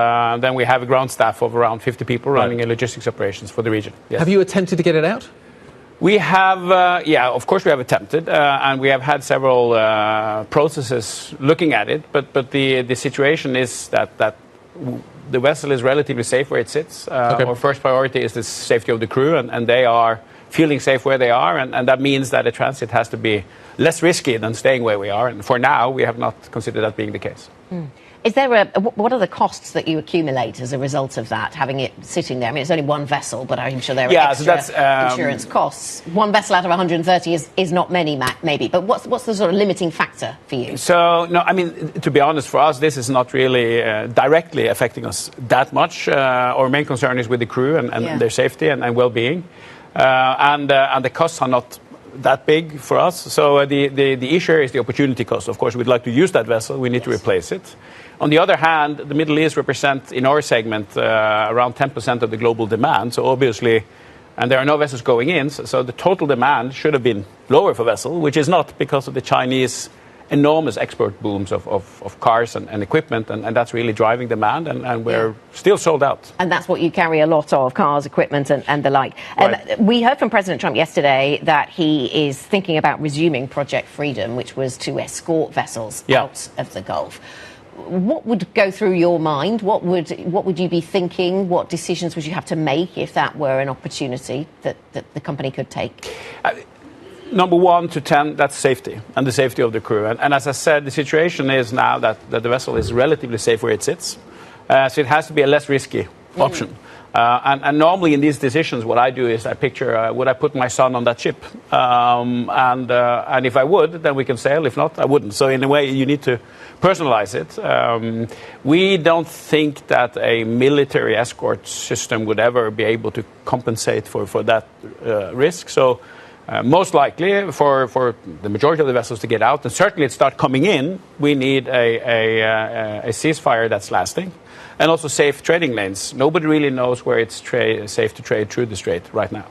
then we have a ground staff of around 50 people running logistics operations for the region. Yes. Have you attempted to get it out? We have, of course we have attempted, and we have had several processes looking at it, but the situation is that the vessel is relatively safe where it sits. Our first priority is the safety of the crew, and they are feeling safe where they are, and that means that a transit has to be less risky than staying where we are, and for now we have not considered that being the case. Is there what are the costs that you accumulate as a result of that, having it sitting there? I mean, it's only one vessel, but I'm sure there are extra insurance costs. One vessel out of 130 is not many, maybe. But what's the sort of limiting factor for you? So, no, I mean, to be honest, for us, this is not really directly affecting us that much. Our main concern is with the crew and their safety and well-being. And the costs are not that big for us. So the issue is the opportunity cost. Of course, we'd like to use that vessel. We need to replace it. On the other hand, the Middle East represents, in our segment, around 10% of the global demand. So obviously, and there are no vessels going in, so the total demand should have been lower for vessel, which is not because of the Chinese enormous export booms of cars and equipment, and that's really driving demand, and we're still sold out. And that's what you carry a lot of, cars, equipment, and the like. Right. We heard from President Trump yesterday that he is thinking about resuming Project Freedom, which was to escort vessels out of the Gulf. What would go through your mind? What would you be thinking? What decisions would you have to make if that were an opportunity that the company could take? Number 1 to 10, that's safety and the safety of the crew. And as I said, the situation is now that the vessel is relatively safe where it sits. So it has to be a less risky option. And normally in these decisions, what I do is I picture, would I put my son on that ship? And if I would, then we can sail. If not, I wouldn't. So in a way, you need to personalize it. We don't think that a military escort system would ever be able to compensate for that risk. So most likely, for the majority of the vessels to get out, and certainly start coming in, we need a ceasefire that's lasting, and also safe trading lanes. Nobody really knows where it's safe to trade through the strait right now.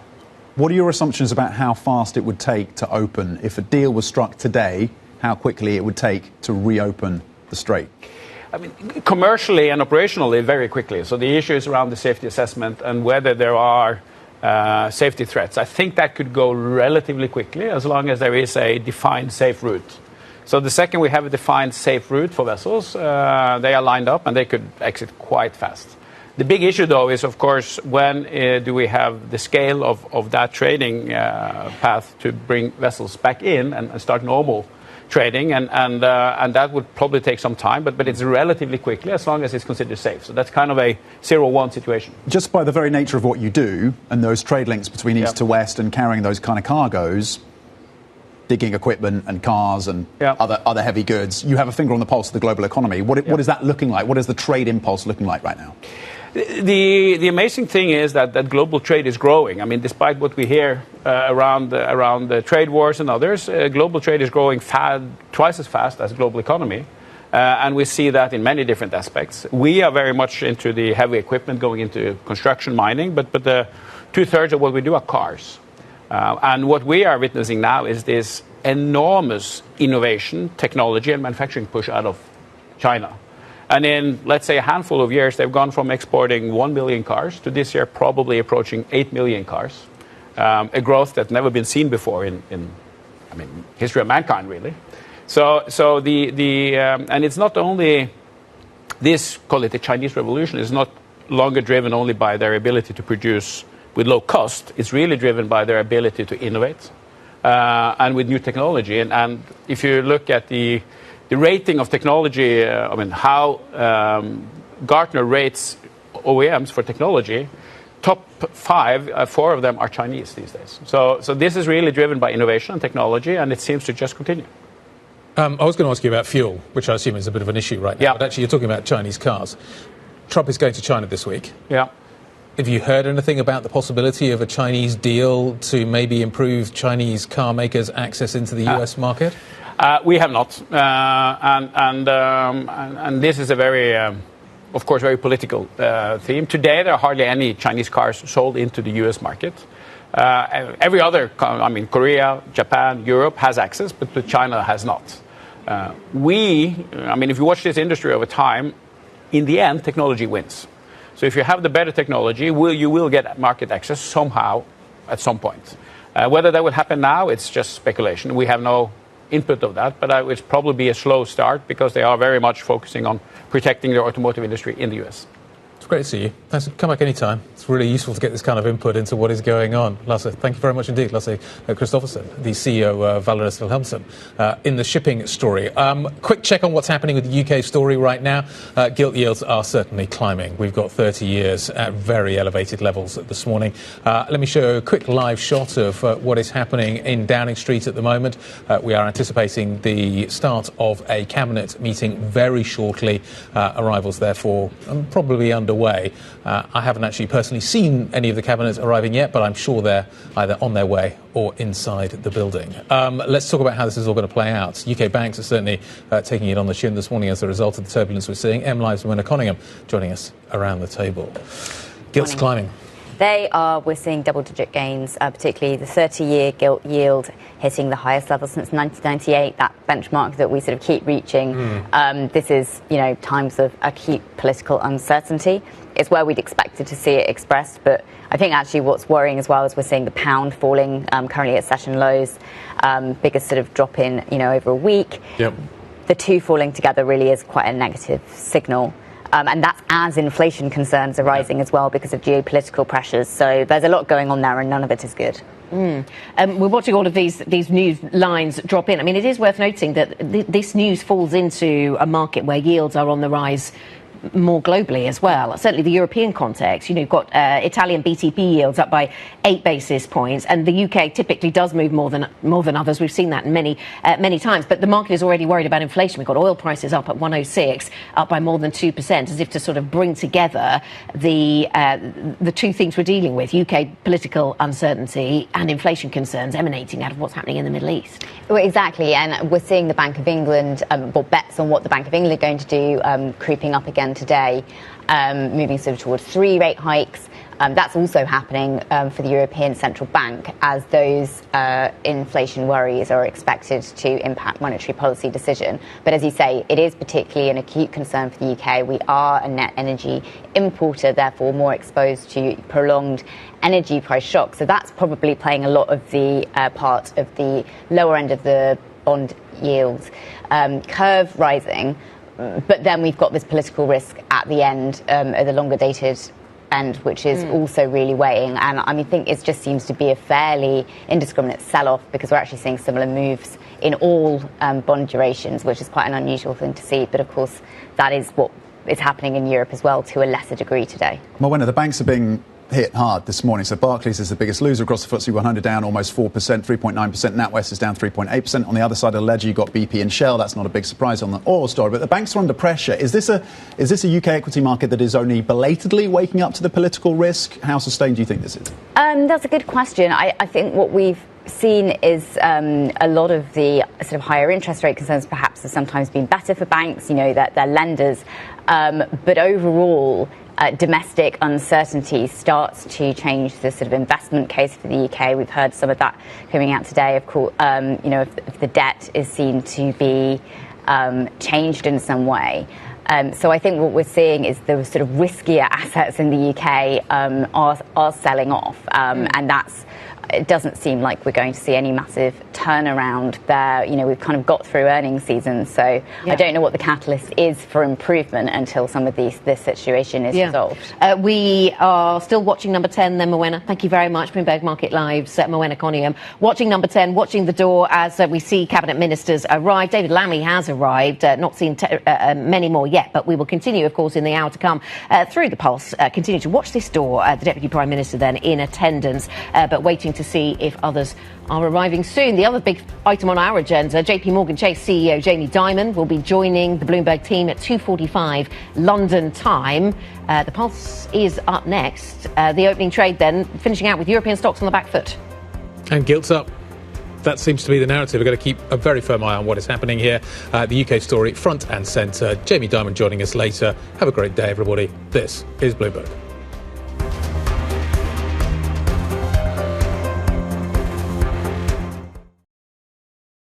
What are your assumptions about how fast it would take to open? If a deal was struck today, how quickly it would take to reopen the strait? I mean, commercially and operationally, very quickly. So the issue is around the safety assessment and whether there are safety threats. I think that could go relatively quickly as long as there is a defined safe route. So the second we have a defined safe route for vessels, they are lined up and they could exit quite fast. The big issue, though, is, of course, when do we have the scale of that trading path to bring vessels back in and start normal trading, and that would probably take some time, but it's relatively quickly as long as it's considered safe. So that's kind of a 0-1 situation. Just by the very nature of what you do and those trade links between east to west and carrying those kind of cargoes, digging equipment and cars and other heavy goods, you have a finger on the pulse of the global economy. What is that looking like? What is the trade impulse looking like right now? The amazing thing is that global trade is growing. I mean, despite what we hear around the trade wars and others, global trade is growing twice as fast as global economy. And we see that in many different aspects. We are very much into the heavy equipment going into construction, mining, but the 2/3 of what we do are cars. And what we are witnessing now is this enormous innovation, technology and manufacturing push out of China. And in, let's say, a handful of years, they've gone from exporting 1 million cars to this year probably approaching 8 million cars. A growth that's never been seen before in history of mankind, really. So and it's not only this, call it the Chinese Revolution, is not longer driven only by their ability to produce with low cost. It's really driven by their ability to innovate and with new technology. And if you look at the rating of technology, how Gartner rates OEMs for technology, top 5, 4 of them are Chinese these days. So this is really driven by innovation and technology, and it seems to just continue. I was going to ask you about fuel, which I assume is a bit of an issue right now. But actually, you're talking about Chinese cars. Trump is going to China this week. Yeah. Have you heard anything about the possibility of a Chinese deal to maybe improve Chinese car makers' access into the US market? We have not, and this is a very, of course, very political theme. Today, there are hardly any Chinese cars sold into the U.S. market. Every other, Korea, Japan, Europe has access, but China has not. If you watch this industry over time, in the end, technology wins. So if you have the better technology, you will get market access somehow at some point. Whether that will happen now, it's just speculation. We have no input of that, but it would probably be a slow start because they are very much focusing on protecting their automotive industry in the US. It's great to see you. Thanks. Come back anytime. It's really useful to get this kind of input into what is going on. Lasse, thank you very much indeed. Lasse Kristoffersen, the CEO of Wallenius Wilhelmsen, in the shipping story. Quick check on what's happening with the UK story right now. Gilt yields are certainly climbing. We've got 30 years at very elevated levels this morning. Let me show you a quick live shot of what is happening in Downing Street at the moment. We are anticipating the start of a cabinet meeting very shortly. Arrivals, therefore, probably underway. I haven't actually personally seen any of the cabinet arriving yet, but I'm sure they're either on their way or inside the building. Let's talk about how this is all going to play out. UK banks are certainly taking it on the chin this morning as a result of the turbulence we're seeing. M Live's Winner Conningham joining us around the table. Gilts climbing. We're seeing double-digit gains, particularly the 30-year gilt yield hitting the highest level since 1998, that benchmark that we sort of keep reaching. This is, times of acute political uncertainty. It's where we'd expected to see it expressed, but I think actually what's worrying as well is we're seeing the pound falling, currently at session lows, biggest sort of drop in, over a week. Yep. The two falling together really is quite a negative signal. And that's as inflation concerns are rising as well because of geopolitical pressures. So there's a lot going on there and none of it is good. We're watching all of these news lines drop in. I mean, it is worth noting that this news falls into a market where yields are on the rise more globally as well. Certainly the European context, you've got Italian BTP yields up by 8 basis points, and the UK typically does move more than others. We've seen that many times, but the market is already worried about inflation. We've got oil prices up at 106, up by more than 2%, as if to sort of bring together the two things we're dealing with: UK political uncertainty and inflation concerns emanating out of what's happening in the Middle East. Well, exactly, and we're seeing the Bank of England, bets on what the Bank of England are going to do, creeping up again today, moving sort of towards 3 rate hikes. That's also happening for the European Central Bank, as those inflation worries are expected to impact monetary policy decision. But as you say, it is particularly an acute concern for the UK. We are a net energy importer, therefore more exposed to prolonged energy price shocks. So that's probably playing a lot of the part of the lower end of the bond yield curve rising. But then we've got this political risk at the end, at the longer dated end, which is also really weighing. And I think it just seems to be a fairly indiscriminate sell-off, because we're actually seeing similar moves in all bond durations, which is quite an unusual thing to see. But of course, that is what is happening in Europe as well, to a lesser degree today. Well, the banks are being hit hard this morning. So Barclays is the biggest loser across the FTSE 100, down almost 4%, 3.9%. NatWest is down 3.8%. On the other side of the ledger, you've got BP and Shell. That's not a big surprise on the oil story, but the banks are under pressure. Is this a UK equity market that is only belatedly waking up to the political risk? How sustained do you think this is? That's a good question. I think what we've seen is a lot of the sort of higher interest rate concerns perhaps have sometimes been better for banks, that they're lenders. But overall, domestic uncertainty starts to change the sort of investment case for the UK. We've heard some of that coming out today. Of course, if the debt is seen to be changed in some way. So I think what we're seeing is the sort of riskier assets in the UK are selling off, and it doesn't seem like we're going to see any massive turnaround there. We've kind of got through earnings season, so I don't know what the catalyst is for improvement until some of this situation is resolved. We are still watching number 10 then, Morwenna. Thank you very much. Bloomberg Market Live's Morwenna Coniam. Watching number 10, watching the door as we see cabinet ministers arrive. David Lammy has arrived, not seen many more yet, but we will continue, of course, in the hour to come through the Pulse. Continue to watch this door. The Deputy Prime Minister then in attendance, but waiting to see if others are arriving soon. The other big item on our agenda, JPMorgan Chase CEO Jamie Dimon will be joining the Bloomberg team at 2:45 London time. The Pulse is up next. The opening trade then, finishing out with European stocks on the back foot. And gilts up. That seems to be the narrative. We're going to keep a very firm eye on what is happening here. The UK story front and centre. Jamie Dimon joining us later. Have a great day, everybody. This is Bloomberg.